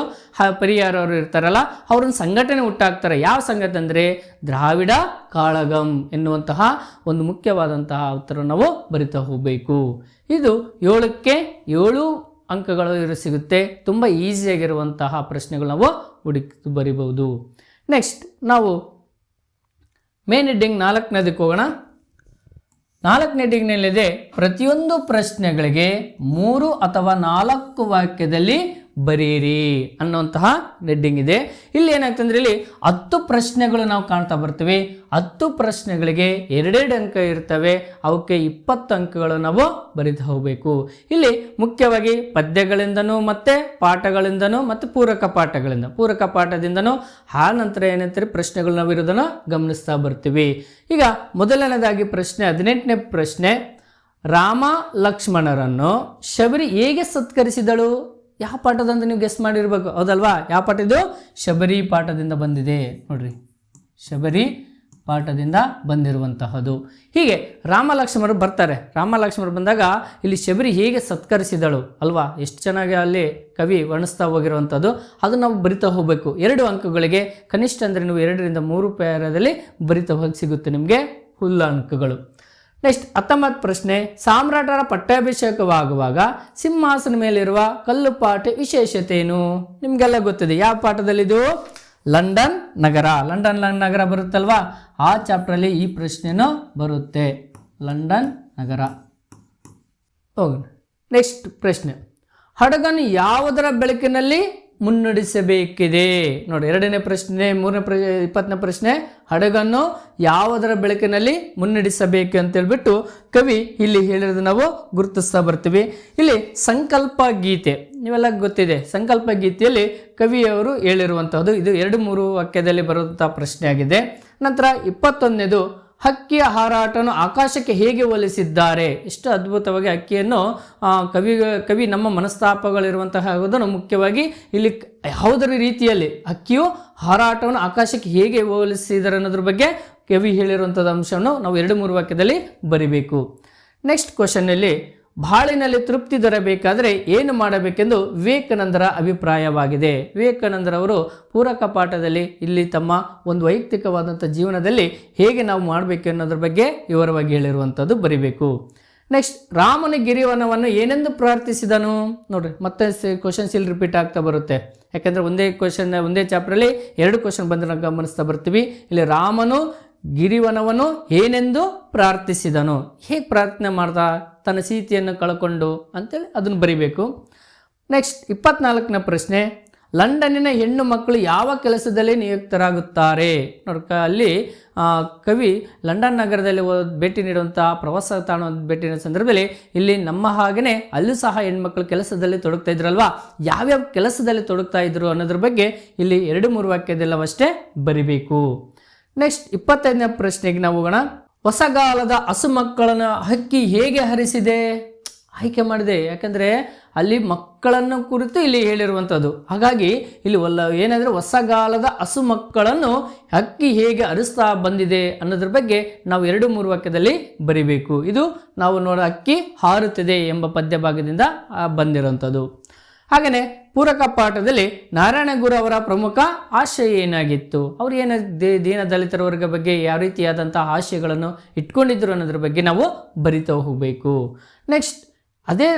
ಪೆರಿಯಾರವರು ಇರ್ತಾರಲ್ಲ, ಅವ್ರನ್ನ ಸಂಘಟನೆ ಹುಟ್ಟಾಕ್ತಾರೆ. ಯಾವ ಸಂಘಟನೆ ಅಂದರೆ ದ್ರಾವಿಡ ಕಾಳಗಂ ಎನ್ನುವಂತಹ ಒಂದು ಮುಖ್ಯವಾದಂತಹ ಉತ್ತರ ನಾವು ಬರಿತಾ ಹೋಗಬೇಕು. ಇದು 7ಕ್ಕೆ 7 ಅಂಕಗಳು ಸಿಗುತ್ತೆ. ತುಂಬ ಈಸಿಯಾಗಿರುವಂತಹ ಪ್ರಶ್ನೆಗಳು ನಾವು ಬರಿಬಹುದು. ನೆಕ್ಸ್ಟ್ ನಾವು ಮೇನ್ ಹೆಡ್ಡಿಂಗ್ 4ನೇದಕ್ಕೆ ಹೋಗೋಣ. 4ನೇ ಹೆಡ್ಡಿಂಗ್ನಲ್ಲಿದೆ, ಪ್ರತಿಯೊಂದು ಪ್ರಶ್ನೆಗಳಿಗೆ 3 ಅಥವಾ 4 ವಾಕ್ಯದಲ್ಲಿ ಬರೀರಿ ಅನ್ನುವಂತಹ ಹೆಡ್ಡಿಂಗ್ ಇದೆ. ಇಲ್ಲಿ ಏನಾಗ್ತಂದ್ರೆ ಇಲ್ಲಿ 10 ಪ್ರಶ್ನೆಗಳು ನಾವು ಕಾಣ್ತಾ ಬರ್ತೀವಿ. 10 ಪ್ರಶ್ನೆಗಳಿಗೆ 2 ಅಂಕ ಇರ್ತವೆ. ಅವಕ್ಕೆ 20 ಅಂಕಗಳು ನಾವು ಬರಿತಾ ಹೋಗಬೇಕು. ಇಲ್ಲಿ ಮುಖ್ಯವಾಗಿ ಪದ್ಯಗಳಿಂದನೂ ಮತ್ತೆ ಪಾಠಗಳಿಂದನೂ ಮತ್ತು ಪೂರಕ ಪಾಠದಿಂದನೂ ಆ ನಂತರ ಏನಂತಾರೆ ಪ್ರಶ್ನೆಗಳು ನಾವು ಇರೋದನ್ನು ಗಮನಿಸ್ತಾ ಬರ್ತೀವಿ. ಈಗ ಮೊದಲನೇದಾಗಿ ಪ್ರಶ್ನೆ 18ನೇ ಪ್ರಶ್ನೆ, ರಾಮ ಲಕ್ಷ್ಮಣರನ್ನು ಶಬರಿ ಹೇಗೆ ಸತ್ಕರಿಸಿದಳು. ಯಾವ ಪಾಠದಂತ ನೀವು ಗೆಸ್ ಮಾಡಿರ್ಬೇಕು, ಹೌದಲ್ವಾ? ಯಾವ ಪಾಠ ಇದು? ಶಬರಿ ಪಾಠದಿಂದ ಬಂದಿದೆ. ನೋಡ್ರಿ, ಶಬರಿ ಪಾಠದಿಂದ ಬಂದಿರುವಂತಹದ್ದು. ಹೀಗೆ ರಾಮ ಲಕ್ಷ್ಮಣರು ಬರ್ತಾರೆ. ರಾಮ ಲಕ್ಷ್ಮಣರು ಬಂದಾಗ ಇಲ್ಲಿ ಶಬರಿ ಹೇಗೆ ಸತ್ಕರಿಸಿದಳು ಅಲ್ವಾ, ಎಷ್ಟು ಚೆನ್ನಾಗಿ ಅಲ್ಲಿ ಕವಿ ವರ್ಣಿಸ್ತಾ ಹೋಗಿರುವಂಥದ್ದು. ಅದು ನಾವು ಬರಿತಾ ಹೋಗಬೇಕು. 2 ಅಂಕಗಳಿಗೆ ಕನಿಷ್ಠ ಅಂದರೆ ನೀವು 2 ರಿಂದ 3 ಪ್ಯಾರದಲ್ಲಿ ಬರಿತಾ ಹೋಗಿ ಸಿಗುತ್ತೆ ನಿಮಗೆ ಫುಲ್ ಅಂಕಗಳು. ನೆಕ್ಸ್ಟ್ 19ನೇ ಪ್ರಶ್ನೆ, ಸಾಮ್ರಾಟರ ಪಟ್ಟಾಭಿಷೇಕವಾಗುವಾಗ ಸಿಂಹಾಸನ ಮೇಲಿರುವ ಕಲ್ಲು ಪಾಠ ವಿಶೇಷತೆ ಏನು. ನಿಮಗೆಲ್ಲ ಗೊತ್ತಿದೆ ಯಾವ ಪಾಠದಲ್ಲಿದು? ಲಂಡನ್ ನಗರ ಬರುತ್ತಲ್ವಾ, ಆ ಚಾಪ್ಟ್ರಲ್ಲಿ ಈ ಪ್ರಶ್ನೆನೂ ಬರುತ್ತೆ. ಲಂಡನ್ ನಗರ. ಹೋಗೋಣ. ನೆಕ್ಸ್ಟ್ ಪ್ರಶ್ನೆ, ಹಡಗನ್ನು ಯಾವುದರ ಬೆಳಕಿನಲ್ಲಿ ಮುನ್ನಡೆಸಬೇಕಿದೆ. ನೋಡಿ 2ನೇ ಪ್ರಶ್ನೆ, 20ನೇ ಪ್ರಶ್ನೆ, ಹಡಗನ್ನು ಯಾವುದರ ಬೆಳಕಿನಲ್ಲಿ ಮುನ್ನಡೆಸಬೇಕು ಅಂತೇಳ್ಬಿಟ್ಟು ಕವಿ ಇಲ್ಲಿ ಹೇಳಿರೋದು ನಾವು ಗುರುತಿಸ್ತಾ ಬರ್ತೀವಿ. ಇಲ್ಲಿ ಸಂಕಲ್ಪ ಗೀತೆ ನೀವೆಲ್ಲ ಗೊತ್ತಿದೆ. ಸಂಕಲ್ಪ ಗೀತೆಯಲ್ಲಿ ಕವಿಯವರು ಹೇಳಿರುವಂತಹದ್ದು ಇದು 2-3 ವಾಕ್ಯದಲ್ಲಿ ಬರುವಂತಹ ಪ್ರಶ್ನೆ ಆಗಿದೆ. ನಂತರ 21ನೇದು, ಹಕ್ಕಿಯ ಹಾರಾಟವನ್ನು ಆಕಾಶಕ್ಕೆ ಹೇಗೆ ಹೋಲಿಸಿದ್ದಾರೆ. ಎಷ್ಟು ಅದ್ಭುತವಾಗಿ ಹಕ್ಕಿಯನ್ನು ಕವಿ ನಮ್ಮ ಮನಸ್ತಾಪಗಳಿರುವಂತಹ ಮುಖ್ಯವಾಗಿ ಇಲ್ಲಿ ಯಾವುದರ ರೀತಿಯಲ್ಲಿ ಹಕ್ಕಿಯು ಹಾರಾಟವನ್ನು ಆಕಾಶಕ್ಕೆ ಹೇಗೆ ಹೋಲಿಸಿದ್ದಾರೆ ಅನ್ನೋದ್ರ ಬಗ್ಗೆ ಕವಿ ಹೇಳಿರುವಂಥದ್ದು ಅಂಶವನ್ನು ನಾವು 2-3 ವಾಕ್ಯದಲ್ಲಿ ಬರಿಬೇಕು. ನೆಕ್ಸ್ಟ್ ಕ್ವಶನ್ನಲ್ಲಿ, ಬಾಳಿನಲ್ಲಿ ತೃಪ್ತಿ ದೊರಬೇಕಾದರೆ ಏನು ಮಾಡಬೇಕೆಂದು ವಿವೇಕಾನಂದರ ಅಭಿಪ್ರಾಯವಾಗಿದೆ. ವಿವೇಕಾನಂದರವರು ಪೂರಕ ಪಾಠದಲ್ಲಿ ಇಲ್ಲಿ ತಮ್ಮ ಒಂದು ವೈಯಕ್ತಿಕವಾದಂಥ ಜೀವನದಲ್ಲಿ ಹೇಗೆ ನಾವು ಮಾಡಬೇಕು ಅನ್ನೋದ್ರ ಬಗ್ಗೆ ವಿವರವಾಗಿ ಹೇಳಿರುವಂಥದ್ದು ಬರಿಬೇಕು. ನೆಕ್ಸ್ಟ್, ರಾಮನ ಗಿರಿವನವನ್ನು ಏನೆಂದು ಪ್ರಾರ್ಥಿಸಿದನು. ನೋಡ್ರಿ, ಮತ್ತೆ ಕ್ವಶನ್ಸ್ ಇಲ್ಲಿ ರಿಪೀಟ್ ಆಗ್ತಾ ಬರುತ್ತೆ. ಯಾಕಂದರೆ ಒಂದೇ ಚಾಪ್ಟ್ರಲ್ಲಿ 2 ಕ್ವಶನ್ ಬಂದು ನಾವು ಗಮನಿಸ್ತಾ ಬರ್ತೀವಿ. ಇಲ್ಲಿ ರಾಮನು ಗಿರಿವನವನ್ನು ಏನೆಂದು ಪ್ರಾರ್ಥಿಸಿದನು. ಹೇಗೆ ಪ್ರಾರ್ಥನೆ ಮಾಡ್ದ, ತನ್ನ ಸೀತೆಯನ್ನು ಕಳ್ಕೊಂಡು ಅಂತೇಳಿ ಅದನ್ನು ಬರಿಬೇಕು. ನೆಕ್ಸ್ಟ್ 24ನೇ ಪ್ರಶ್ನೆ, ಲಂಡನ್ನಿನ ಹೆಣ್ಣು ಮಕ್ಕಳು ಯಾವ ಕೆಲಸದಲ್ಲಿ ನಿಯುಕ್ತರಾಗುತ್ತಾರೆ. ನೋಡಿ, ಅಲ್ಲಿ ಕವಿ ಲಂಡನ್ ನಗರದಲ್ಲಿ ಭೇಟಿ ನೀಡುವಂಥ ಪ್ರವಾಸ ತಾಣ ಭೇಟಿ ನೀಡುವ ಸಂದರ್ಭದಲ್ಲಿ ಇಲ್ಲಿ ನಮ್ಮ ಹಾಗೆಯೇ ಅಲ್ಲೂ ಸಹ ಹೆಣ್ಮಕ್ಳು ಕೆಲಸದಲ್ಲಿ ತೊಡಗ್ತಾ ಇದ್ರಲ್ವಾ, ಯಾವ್ಯಾವ ಕೆಲಸದಲ್ಲಿ ತೊಡಗ್ತಾ ಇದ್ರು ಅನ್ನೋದ್ರ ಬಗ್ಗೆ ಇಲ್ಲಿ 2-3 ವಾಕ್ಯದಲ್ಲವಷ್ಟೇ ಬರಿಬೇಕು. ನೆಕ್ಸ್ಟ್ 25ನೇ ಪ್ರಶ್ನೆಗೆ ನಾವು ಹೋಗೋಣ. ಹೊಸಗಾಲದ ಹಸು ಮಕ್ಕಳನ್ನು ಹಕ್ಕಿ ಹೇಗೆ ಹರಿಸಿದೆ. ಆಯ್ಕೆ ಮಾಡಿದೆ, ಯಾಕಂದರೆ ಅಲ್ಲಿ ಮಕ್ಕಳನ್ನು ಕುರಿತು ಇಲ್ಲಿ ಹೇಳಿರುವಂಥದ್ದು. ಹಾಗಾಗಿ ಇಲ್ಲಿ ಏನಂದರೆ ಹೊಸಗಾಲದ ಹಸು ಮಕ್ಕಳನ್ನು ಹಕ್ಕಿ ಹೇಗೆ ಹರಿಸ್ತಾ ಬಂದಿದೆ ಅನ್ನೋದ್ರ ಬಗ್ಗೆ ನಾವು 2-3 ವಾಕ್ಯದಲ್ಲಿ ಬರಿಬೇಕು. ಇದು ನಾವು ಹಕ್ಕಿ ಹಾರುತ್ತದೆ ಎಂಬ ಪದ್ಯ ಭಾಗದಿಂದ ಬಂದಿರುವಂಥದ್ದು. ಹಾಗೆಯೇ ಪೂರಕ ಪಾಠದಲ್ಲಿ ನಾರಾಯಣಗುರು ಅವರ ಪ್ರಮುಖ ಆಶಯ ಏನಾಗಿತ್ತು, ಅವರು ಏನು ದೀನ ದಲಿತರ ವರ್ಗ ಬಗ್ಗೆ ಯಾವ ರೀತಿಯಾದಂತಹ ಆಶಯಗಳನ್ನು ಇಟ್ಕೊಂಡಿದ್ರು ಅನ್ನೋದ್ರ ಬಗ್ಗೆ ನಾವು ಬರಿತಾ ಹೋಗಬೇಕು. ನೆಕ್ಸ್ಟ್ ಅದೇ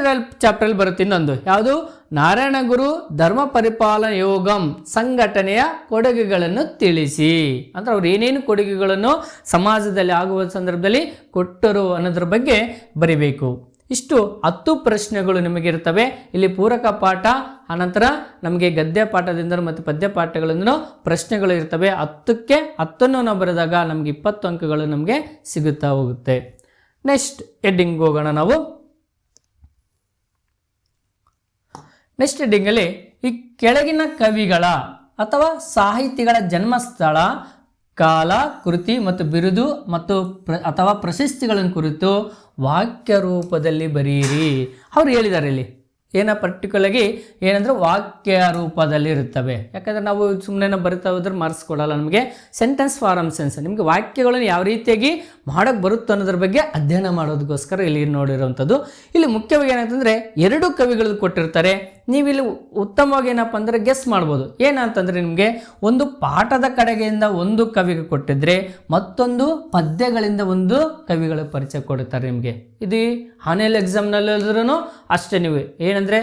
ಚಾಪ್ಟರ್ಲ್ಲಿ ಬರುತ್ತೆ ಇನ್ನೊಂದು, ಯಾವುದು ನಾರಾಯಣಗುರು ಧರ್ಮ ಪರಿಪಾಲನ ಯೋಗಂ ಸಂಘಟನೆಯ ಕೊಡುಗೆಗಳನ್ನು ತಿಳಿಸಿ. ಅಂದ್ರೆ ಅವ್ರು ಏನೇನು ಕೊಡುಗೆಗಳನ್ನು ಸಮಾಜದಲ್ಲಿ ಆಗುವ ಸಂದರ್ಭದಲ್ಲಿ ಕೊಟ್ಟರು ಅನ್ನೋದ್ರ ಬಗ್ಗೆ ಬರಿಬೇಕು. ಇಷ್ಟು 10 ಪ್ರಶ್ನೆಗಳು ನಿಮಗಿರ್ತವೆ. ಇಲ್ಲಿ ಪೂರಕ ಪಾಠ ಅನಂತರ ನಮಗೆ ಗದ್ಯ ಪಾಠದಿಂದ ಮತ್ತು ಪದ್ಯ ಪಾಠಗಳಿಂದ ಪ್ರಶ್ನೆಗಳು ಇರ್ತವೆ. 10ಕ್ಕೆ 10 ನಾವು ಬರೆದಾಗ ನಮಗೆ 20 ಅಂಕಗಳು ನಮಗೆ ಸಿಗುತ್ತಾ ಹೋಗುತ್ತೆ. ನೆಕ್ಸ್ಟ್ ಹೆಡ್ಡಿಂಗ್ ಹೋಗೋಣ ನಾವು. ನೆಕ್ಸ್ಟ್ ಹೆಡ್ಡಿಂಗಲ್ಲಿ ಈ ಕೆಳಗಿನ ಕವಿಗಳ ಅಥವಾ ಸಾಹಿತಿಗಳ ಜನ್ಮಸ್ಥಳ, ಕಾಲ, ಕೃತಿ ಮತ್ತು ಬಿರುದು ಮತ್ತು ಅಥವಾ ಪ್ರಶಸ್ತಿಗಳನ್ನು ಕುರಿತು ವಾಕ್ಯ ರೂಪದಲ್ಲಿ ಬರೆಯಿರಿ. ಅವ್ರು ಹೇಳಿದ್ದಾರೆ ಇಲ್ಲಿ ಏನ ಪರ್ಟಿಕ್ಯುಲರ್ಗಿ ಏನಂದ್ರೆ ವಾಕ್ಯ ರೂಪದಲ್ಲಿ ಇರುತ್ತವೆ. ಯಾಕಂದರೆ ನಾವು ಸುಮ್ಮನೆ ಬರಿತಾ ಹೋದ್ರೆ ಮಾರ್ಕ್ಸ್ ಕೊಡಲ್ಲ ನಮಗೆ. ಸೆಂಟೆನ್ಸ್ ಫಾರಮ್ ಸೆನ್ಸ್ ನಿಮಗೆ ವಾಕ್ಯಗಳನ್ನು ಯಾವ ರೀತಿಯಾಗಿ ಮಾಡೋಕ್ಕೆ ಬರುತ್ತೆ ಅನ್ನೋದ್ರ ಬಗ್ಗೆ ಅಧ್ಯಯನ ಮಾಡೋದಕ್ಕೋಸ್ಕರ ಇಲ್ಲಿ ನೋಡಿರೋವಂಥದ್ದು. ಇಲ್ಲಿ ಮುಖ್ಯವಾಗಿ ಏನಂತಂದರೆ 2 ಕವಿಗಳು ಕೊಟ್ಟಿರ್ತಾರೆ. ನೀವಿಲ್ಲಿ ಉತ್ತಮವಾಗಿ ಏನಪ್ಪ ಅಂದರೆ ಗೆಸ್ ಮಾಡ್ಬೋದು. ಏನಂತಂದರೆ ನಿಮಗೆ ಒಂದು ಪಾಠದ ಕಡೆಗೆಯಿಂದ ಒಂದು ಕವಿಗೆ ಕೊಟ್ಟಿದ್ರೆ ಮತ್ತೊಂದು ಪದ್ಯಗಳಿಂದ ಒಂದು ಕವಿಗಳ ಪರಿಚಯ ಕೊಡುತ್ತಾರೆ ನಿಮಗೆ. ಇದು ಆನ್ಯಲ್ ಎಕ್ಸಾಮ್ನಲ್ಲಿದ್ರೂ ಅಷ್ಟೇ. ನೀವು ಏನಂದರೆ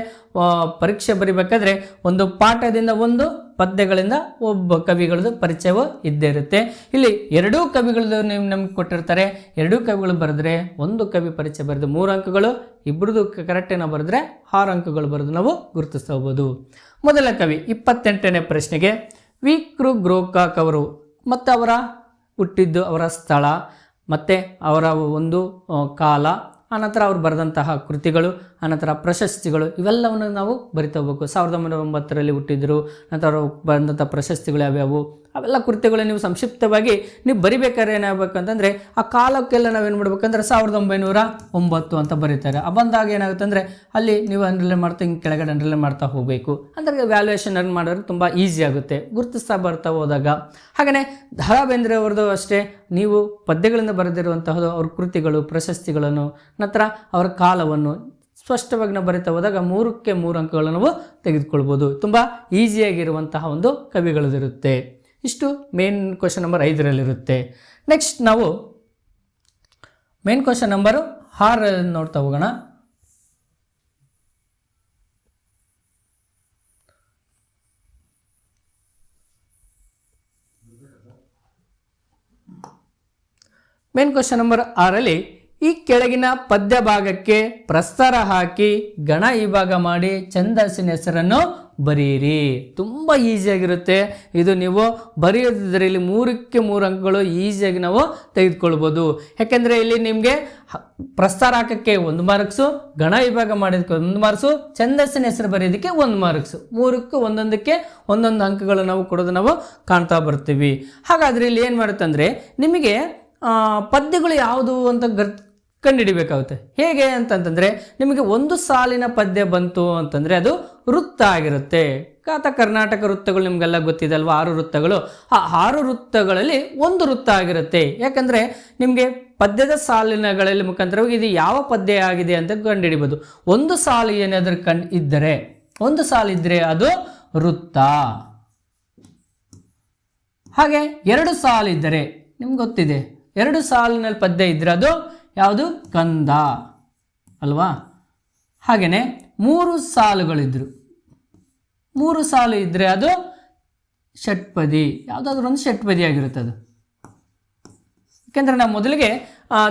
ಪರೀಕ್ಷೆ ಬರಿಬೇಕಾದ್ರೆ ಒಂದು ಪಾಠದಿಂದ ಒಂದು ಪದ್ಯಗಳಿಂದ ಒಬ್ಬ ಕವಿಗಳದ್ದು ಪರಿಚಯವೂ ಇದ್ದೇ ಇರುತ್ತೆ. ಇಲ್ಲಿ 2 ಕವಿಗಳದ್ದು ನೀವು ನಮ್ಗೆ ಕೊಟ್ಟಿರ್ತಾರೆ. 2 ಕವಿಗಳು ಬರೆದ್ರೆ ಒಂದು ಕವಿ ಪರಿಚಯ ಬರೆದು 3 ಅಂಕಗಳು, ಇಬ್ಬರದು ಕರೆಕ್ಟೇನ ಬರೆದ್ರೆ 6 ಅಂಕಗಳು ಬರೆದು ನಾವು ಗುರುತಿಸಬಹುದು. ಮೊದಲ ಕವಿ 28ನೇ ಪ್ರಶ್ನೆಗೆ ವಿ ಕೃ ಗ್ರೋಕಾಕ್ ಅವರು ಮತ್ತು ಅವರ ಹುಟ್ಟಿದ್ದು, ಅವರ ಸ್ಥಳ ಮತ್ತು ಅವರ ಒಂದು ಕಾಲ, ಅನಂತರ ಅವ್ರು ಬರೆದಂತಹ ಕೃತಿಗಳು, ಅನಂತರ ಪ್ರಶಸ್ತಿಗಳು ಇವೆಲ್ಲವನ್ನು ನಾವು ಬರಿತಾ ಹೋಗ್ಬೇಕು. 1909ರಲ್ಲಿ ಹುಟ್ಟಿದ್ರು, ನಂತರ ಅವರು ಬಂದಂಥ ಪ್ರಶಸ್ತಿಗಳು ಯಾವ್ಯಾವು ಅವೆಲ್ಲ ಕೃತಿಗಳು ನೀವು ಸಂಕ್ಷಿಪ್ತವಾಗಿ ನೀವು ಬರಿಬೇಕಾದ್ರೆ ಏನಾಗಬೇಕಂತಂದರೆ ಆ ಕಾಲಕ್ಕೆಲ್ಲ ನಾವೇನು ಮಾಡ್ಬೇಕಂದ್ರೆ 1909 ಅಂತ ಬರೀತಾರೆ. ಬಂದಾಗ ಏನಾಗುತ್ತೆ ಅಂದರೆ ಅಲ್ಲಿ ನೀವು ಅಂಡರ್ಲೈನ್ ಮಾಡ್ತಾ ಹಿಂಗೆ ಕೆಳಗಡೆ ಅಂಡರ್ಲೈನ್ ಮಾಡ್ತಾ ಹೋಗಬೇಕು. ಅಂದರೆ ವ್ಯಾಲ್ಯೂಯೇಷನ್ ಮಾಡಿದ್ರೆ ತುಂಬ ಈಸಿ ಆಗುತ್ತೆ ಗುರುತಿಸ್ತಾ ಬರ್ತಾ ಹೋದಾಗ. ಹಾಗೆಯೇ ದ ರಾ ಬೇಂದ್ರೆ ಅವ್ರದ್ದು ಅಷ್ಟೇ, ನೀವು ಪದ್ಯಗಳಿಂದ ಬರೆದಿರುವಂತಹದ್ದು ಅವ್ರ ಕೃತಿಗಳು, ಪ್ರಶಸ್ತಿಗಳನ್ನು, ನಂತರ ಅವರ ಕಾಲವನ್ನು ಸ್ಪಷ್ಟವಾಗಿ ನಾವು ಬರಿತಾ ಹೋದಾಗ 3ಕ್ಕೆ 3 ಅಂಕಗಳನ್ನು ನಾವು ತೆಗೆದುಕೊಳ್ಬೋದು. ತುಂಬ ಈಸಿಯಾಗಿರುವಂತಹ ಒಂದು ಕವಿಗಳದಿರುತ್ತೆ. ಇಷ್ಟು ಮೇನ್ ಕ್ವಶನ್ ನಂಬರ್ 5ರಲ್ಲಿರುತ್ತೆ. ನೆಕ್ಸ್ಟ್ ನಾವು ಮೇನ್ ಕ್ವಶನ್ ನಂಬರ್ 6 ನೋಡ್ತಾ ಹೋಗೋಣ. ಮೇನ್ ಕ್ವಶನ್ ನಂಬರ್ 6ರಲ್ಲಿ ಈ ಕೆಳಗಿನ ಪದ್ಯ ಭಾಗಕ್ಕೆ ಪ್ರಸ್ತಾರ ಹಾಕಿ ಗಣ ವಿಭಾಗ ಮಾಡಿ ಛಂದಸ್ಸಿನ ಹೆಸರನ್ನು ಬರೆಯಿರಿ. ತುಂಬ ಈಸಿಯಾಗಿರುತ್ತೆ ಇದು. ನೀವು ಬರೆಯೋದಿದ್ರೆ ಇಲ್ಲಿ 3ಕ್ಕೆ 3 ಅಂಕಗಳು ಈಸಿಯಾಗಿ ನಾವು ತೆಗೆದುಕೊಳ್ಬೋದು. ಯಾಕೆಂದರೆ ಇಲ್ಲಿ ನಿಮಗೆ ಪ್ರಸ್ತಾರ ಹಾಕಕ್ಕೆ 1 ಮಾರ್ಕ್ಸು, ಗಣ ವಿಭಾಗ ಮಾಡೋದಕ್ಕೆ 1 ಮಾರ್ಕ್ಸು, ಛಂದಸ್ಸಿನ ಹೆಸರು ಬರೆಯೋದಕ್ಕೆ 1 ಮಾರ್ಕ್ಸು, 3ಕ್ಕೆ ಒಂದೊಂದಕ್ಕೆ ಒಂದೊಂದು ಅಂಕಗಳು ನಾವು ಕೊಡೋದು ನಾವು ಕಾಣ್ತಾ ಬರ್ತೀವಿ. ಹಾಗಾದರೆ ಇಲ್ಲಿ ಏನು ಮಾಡುತ್ತಂದರೆ ನಿಮಗೆ ಪದ್ಯಗಳು ಯಾವುದು ಅಂತ ಕಂಡುಹಿಡಿಬೇಕಾಗುತ್ತೆ. ಹೇಗೆ ಅಂತಂತಂದರೆ ನಿಮಗೆ ಒಂದು ಸಾಲಿನ ಪದ್ಯ ಬಂತು ಅಂತಂದರೆ ಅದು ವೃತ್ತ ಆಗಿರುತ್ತೆ. ಕರ್ನಾಟಕ ವೃತ್ತಗಳು ನಿಮಗೆಲ್ಲ ಗೊತ್ತಿದೆ ಅಲ್ವಾ, 6 ವೃತ್ತಗಳು. ಆ 6 ವೃತ್ತಗಳಲ್ಲಿ ಒಂದು ವೃತ್ತ ಆಗಿರುತ್ತೆ. ಯಾಕಂದರೆ ನಿಮಗೆ ಪದ್ಯದ ಸಾಲಿನಗಳಲ್ಲಿ ಮುಖಾಂತರ ಇದು ಯಾವ ಪದ್ಯ ಆಗಿದೆ ಅಂತ ಕಂಡುಹಿಡಿಬೋದು. ಒಂದು ಸಾಲು ಏನಾದರೂ ಇದ್ದರೆ, ಒಂದು ಸಾಲು ಇದ್ದರೆ ಅದು ವೃತ್ತ. ಹಾಗೆ 2 ಸಾಲು ಇದ್ದರೆ ನಿಮ್ಗೆ ಗೊತ್ತಿದೆ, 2 ಸಾಲಿನಲ್ಲಿ ಪದ್ಯ ಇದ್ದರೆ ಅದು ಯಾವುದು ಕಂದ ಅಲ್ವಾ. ಹಾಗೆಯೇ 3 ಸಾಲುಗಳಿದ್ರು, 3 ಸಾಲು ಇದ್ದರೆ ಅದು ಷಟ್ಪದಿ, ಯಾವುದಾದ್ರೂ ಒಂದು ಷಟ್ಪದಿ ಆಗಿರುತ್ತೆ ಅದು. ಯಾಕೆಂದರೆ ನಾವು ಮೊದಲಿಗೆ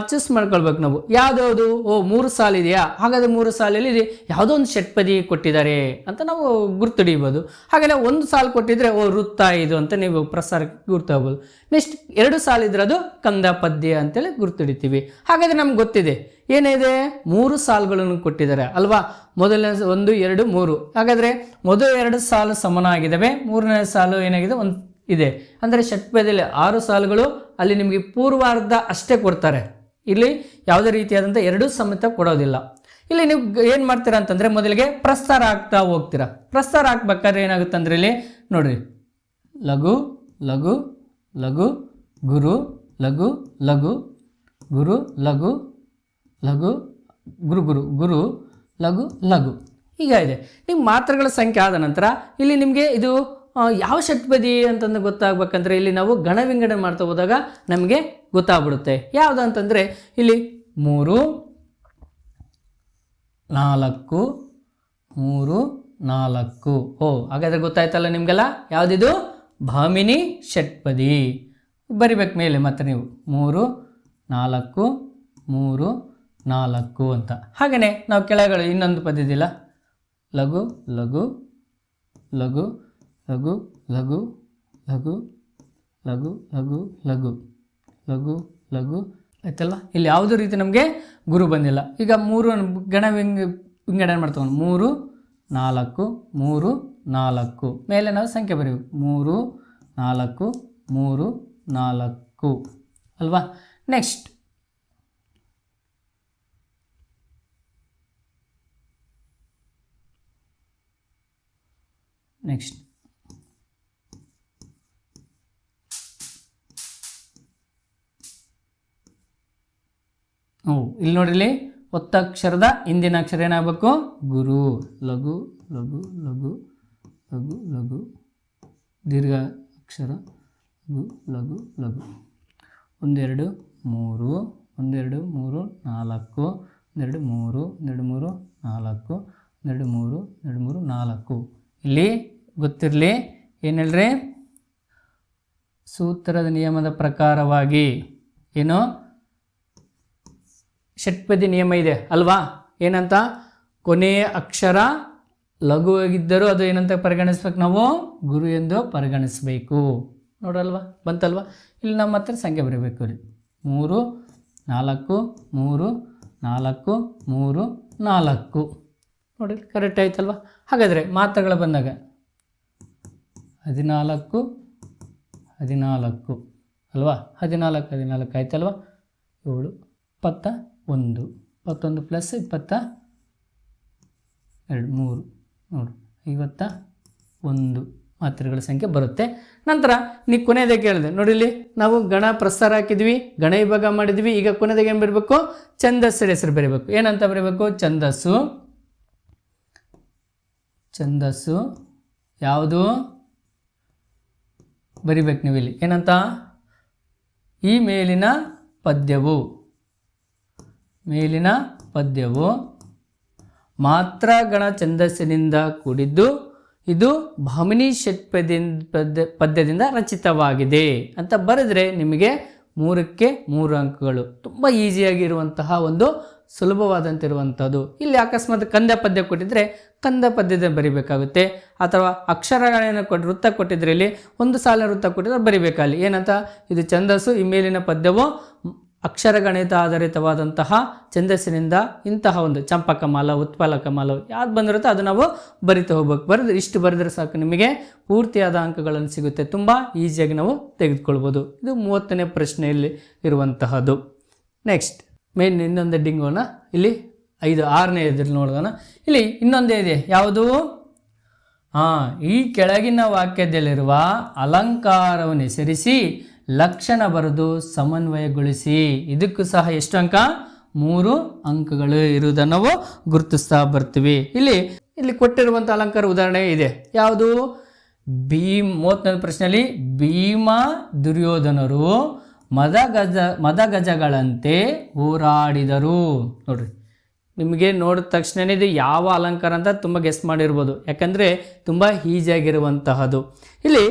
ಚೂಸ್ ಮಾಡ್ಕೊಳ್ಬೇಕು ನಾವು ಯಾವುದ್ಯಾವುದು. 3 ಸಾಲು ಇದೆಯಾ, ಹಾಗಾದರೆ 3 ಸಾಲಲ್ಲಿ ಇದೆ ಯಾವುದೋ ಒಂದು ಷಟ್ಪದಿ ಕೊಟ್ಟಿದ್ದಾರೆ ಅಂತ ನಾವು ಗುರ್ತಿಡಿಬೋದು. ಹಾಗೆಯೇ 1 ಸಾಲು ಕೊಟ್ಟಿದ್ರೆ ವೃತ್ತ ಇದು ಅಂತ ನೀವು ಪ್ರಸಾರಕ್ಕೆ ಗುರ್ತಾಗ್ಬೋದು. ನೆಕ್ಸ್ಟ್ 2 ಸಾಲು ಇದ್ರೆ ಅದು ಕಂದ ಪದ್ಯ ಅಂತೇಳಿ ಗುರ್ತಿಡಿತೀವಿ. ಹಾಗಾದರೆ ನಮ್ಗೆ ಗೊತ್ತಿದೆ ಏನಿದೆ, 3 ಸಾಲುಗಳನ್ನು ಕೊಟ್ಟಿದ್ದಾರೆ ಅಲ್ವಾ. ಮೊದಲನೇ 1, 2, 3. ಹಾಗಾದರೆ ಮೊದಲು 2 ಸಾಲು ಸಮನಾಗಿದ್ದಾವೆ, 3ನೇ ಸಾಲು ಏನಾಗಿದೆ ಒಂದು ಇದೆ. ಅಂದರೆ ಷಟ್ಪದಿಯಲ್ಲಿ 6 ಸಾಲುಗಳು, ಅಲ್ಲಿ ನಿಮಗೆ ಪೂರ್ವಾರ್ಧ ಅಷ್ಟೇ ಕೊಡ್ತಾರೆ. ಇಲ್ಲಿ ಯಾವುದೇ ರೀತಿಯಾದಂಥ 2 ಸಮೇತ ಕೊಡೋದಿಲ್ಲ. ಇಲ್ಲಿ ನೀವು ಏನು ಮಾಡ್ತೀರಾ ಅಂತಂದರೆ ಮೊದಲಿಗೆ ಪ್ರಸ್ತಾರ ಆಗ್ತಾ ಹೋಗ್ತೀರಾ. ಪ್ರಸ್ತಾರ ಹಾಕ್ಬೇಕಾದ್ರೆ ಏನಾಗುತ್ತೆ ಅಂದರೆ ಇಲ್ಲಿ ನೋಡ್ರಿ, ಲಘು ಲಘು ಲಘು ಗುರು ಲಘು ಲಘು ಗುರು ಲಘು ಲಘು ಗುರು ಗುರು ಗುರು ಲಘು ಲಘು. ಈಗ ಇದೆ. ಈಗ ಮಾತ್ರೆಗಳ ಸಂಖ್ಯೆ ಆದ ನಂತರ ಇಲ್ಲಿ ನಿಮಗೆ ಇದು ಯಾವ ಷಟ್ಪದಿ ಅಂತಂದು ಗೊತ್ತಾಗಬೇಕಂದ್ರೆ ಇಲ್ಲಿ ನಾವು ಗಣ ವಿಂಗಡಣೆ ಮಾಡ್ತಾ ಹೋದಾಗ ನಮಗೆ ಗೊತ್ತಾಗ್ಬಿಡುತ್ತೆ. ಯಾವುದು ಅಂತಂದರೆ ಇಲ್ಲಿ 3 4 3 4. ಹಾಗಾದರೆ ಗೊತ್ತಾಯ್ತಲ್ಲ ನಿಮಗೆಲ್ಲ ಯಾವುದಿದು ಭಾಮಿನಿ ಷಟ್ಪದಿ. ಬರಿಬೇಕು ಮೇಲೆ ಮತ್ತೆ ನೀವು 3 4 3 4 ಅಂತ. ಹಾಗೆಯೇ ನಾವು ಕೆಳಗಡೆ ಇನ್ನೊಂದು ಪದ ಇದೆಯಲ್ಲ, ಲಘು ಲಘು ಲಘು ಲಘು ಲಘು ಲಘು ಲಘು ಲಘು ಲಘು ಲಘು ಲಘು ಆಯ್ತಲ್ಲ. ಇಲ್ಲಿ ಯಾವುದೇ ರೀತಿ ನಮಗೆ ಗುರು ಬಂದಿಲ್ಲ. ಈಗ 3 ಗಣ ವಿಂಗಡಣೆ ಮಾಡ್ತಕೊಂಡು 3 4 3 4 ಮೇಲೆ ನಾವು ಸಂಖ್ಯೆ ಬರೀಬೇಕು 3 4 3 4 ಅಲ್ವಾ. ನೆಕ್ಸ್ಟ್ ಇಲ್ಲಿ ನೋಡಿಲಿ, ಒತ್ತಕ್ಷರದ ಹಿಂದಿನ ಅಕ್ಷರ ಏನಾಗಬೇಕು ಗುರು. ಲಘು ಲಘು ಲಘು ಲಘು ಲಘು ದೀರ್ಘ ಅಕ್ಷರ ಲಘು ಲಘು ಲಘು 1 2 3 1 2 3 4 1 2 3 2 3 4 2 3 2 3 4. ಇಲ್ಲಿ ಗೊತ್ತಿರಲಿ ಏನು ಹೇಳ್ರಿ, ಸೂತ್ರದ ನಿಯಮದ ಪ್ರಕಾರವಾಗಿ ಏನು ಷಟ್ಪದಿ ನಿಯಮ ಇದೆ ಅಲ್ವಾ. ಏನಂತ, ಕೊನೆಯ ಅಕ್ಷರ ಲಘುವಾಗಿದ್ದರೂ ಅದು ಏನಂತ ಪರಿಗಣಿಸ್ಬೇಕು, ನಾವು ಗುರು ಎಂದು ಪರಿಗಣಿಸಬೇಕು. ನೋಡಲ್ವಾ ಬಂತಲ್ವಾ. ಇಲ್ಲಿ ನಮ್ಮ ಹತ್ರ ಸಂಖ್ಯೆ ಬರೀಬೇಕು. ಇಲ್ಲಿ 3 4 3 4 3 4 ನೋಡಿ ಕರೆಕ್ಟ್ ಆಯ್ತಲ್ವ. ಹಾಗಾದರೆ ಮಾತ್ರೆಗಳು ಬಂದಾಗ 14 14 ಅಲ್ವಾ, 14 14 ಆಯ್ತಲ್ವ. 7 21 21 ಪ್ಲಸ್ 22 3 ನೋಡು 51 ಮಾತ್ರೆಗಳ ಸಂಖ್ಯೆ ಬರುತ್ತೆ. ನಂತರ ನೀವು ಕೊನೆಯದೇ ಕೇಳಿದೆ ನೋಡಿ, ಇಲ್ಲಿ ನಾವು ಗಣ ಪ್ರಸ್ತಾರ ಹಾಕಿದ್ವಿ, ಗಣ ವಿಭಾಗ ಮಾಡಿದ್ವಿ. ಈಗ ಕೊನೆಯದಾಗಿ ಏನು ಬರೀಬೇಕು, ಛಂದಸ್ಸಿನ ಹೆಸರು ಬರೀಬೇಕು. ಏನಂತ ಬರೀಬೇಕು, ಛಂದಸ್ಸು. ಛಂದಸ್ಸು ಯಾವುದು ಬರಿಬೇಕು ನೀವು ಇಲ್ಲಿ. ಏನಂತ, ಈ ಮೇಲಿನ ಪದ್ಯವು ಮಾತ್ರ ಗಣ ಛಂದಸ್ಸಿನಿಂದ ಕೂಡಿದ್ದು ಇದು ಭಾಮಿನಿ ಪದ್ಯದಿಂದ ರಚಿತವಾಗಿದೆ ಅಂತ ಬರೆದರೆ ನಿಮಗೆ 3ಕ್ಕೆ 3 ಅಂಕಗಳು. ತುಂಬ ಈಸಿಯಾಗಿರುವಂತಹ ಒಂದು ಸುಲಭವಾದಂತಿರುವಂಥದ್ದು. ಇಲ್ಲಿ ಅಕಸ್ಮಾತ್ ಕಂದ ಪದ್ಯ ಕೊಟ್ಟಿದ್ದರೆ ಕಂದ ಪದ್ಯದ ಬರಿಬೇಕಾಗುತ್ತೆ, ಅಥವಾ ಅಕ್ಷರಗಳನ್ನು ವೃತ್ತ ಕೊಟ್ಟಿದ್ರೆ ಇಲ್ಲಿ ಒಂದು ಸಾಲಿನ ವೃತ್ತ ಕೊಟ್ಟಿದ್ರೆ ಬರಿಬೇಕಲ್ಲಿ. ಏನಂತ, ಇದು ಛಂದಸ್ಸು, ಈ ಮೇಲಿನ ಪದ್ಯವು ಅಕ್ಷರಗಣಿತ ಆಧಾರಿತವಾದಂತಹ ಛಂದಸ್ಸಿನಿಂದ ಇಂತಹ ಒಂದು ಚಂಪಕಮಾಲ ಉತ್ಪಲಕಮಾಲ ಯಾವ್ದು ಬಂದಿರುತ್ತೋ ಅದು ನಾವು ಬರಿತಾ ಹೋಗ್ಬೇಕು. ಬರೆದ್ರೆ ಇಷ್ಟು ಬರೆದ್ರೆ ಸಾಕು, ನಿಮಗೆ ಪೂರ್ತಿಯಾದ ಅಂಕಗಳನ್ನು ಸಿಗುತ್ತೆ. ತುಂಬ ಈಸಿಯಾಗಿ ನಾವು ತೆಗೆದುಕೊಳ್ಬೋದು. ಇದು 30ನೇ ಪ್ರಶ್ನೆಯಲ್ಲಿ ಇರುವಂತಹದ್ದು. ನೆಕ್ಸ್ಟ್ ಮೇನ್ ಇನ್ನೊಂದು ಹೆಡ್ಡಿಂಗೋಣ. ಇಲ್ಲಿ 6ನೇ ಎದುರು ನೋಡೋಣ. ಇಲ್ಲಿ ಇನ್ನೊಂದೇ ಇದೆ, ಯಾವುದು, ಈ ಕೆಳಗಿನ ವಾಕ್ಯದಲ್ಲಿರುವ ಅಲಂಕಾರವನ್ನು ಹೆಸರಿಸಿ ಲಕ್ಷಣ ಬರೆದು ಸಮನ್ವಯಗೊಳಿಸಿ. ಇದಕ್ಕೂ ಸಹ ಎಷ್ಟು ಅಂಕ, 3 ಅಂಕಗಳು ಇರುವುದನ್ನು ನಾವು ಗುರುತಿಸ್ತಾ ಬರ್ತೀವಿ. ಇಲ್ಲಿ ಕೊಟ್ಟಿರುವಂಥ ಅಲಂಕಾರ ಉದಾಹರಣೆ ಇದೆ, ಯಾವುದು, 30ನೇ ಪ್ರಶ್ನೆಯಲ್ಲಿ ಭೀಮ ದುರ್ಯೋಧನರು ಮದಗಜಗಳಂತೆ ಹೋರಾಡಿದರು. ನೋಡ್ರಿ, ನಿಮಗೆ ನೋಡಿದ ತಕ್ಷಣ ಇದು ಯಾವ ಅಲಂಕಾರ ಅಂತ ತುಂಬ ಗೆಸ್ ಮಾಡಿರ್ಬೋದು, ಯಾಕಂದರೆ ತುಂಬ ಈಸಿಯಾಗಿರುವಂತಹದ್ದು. ಇಲ್ಲಿ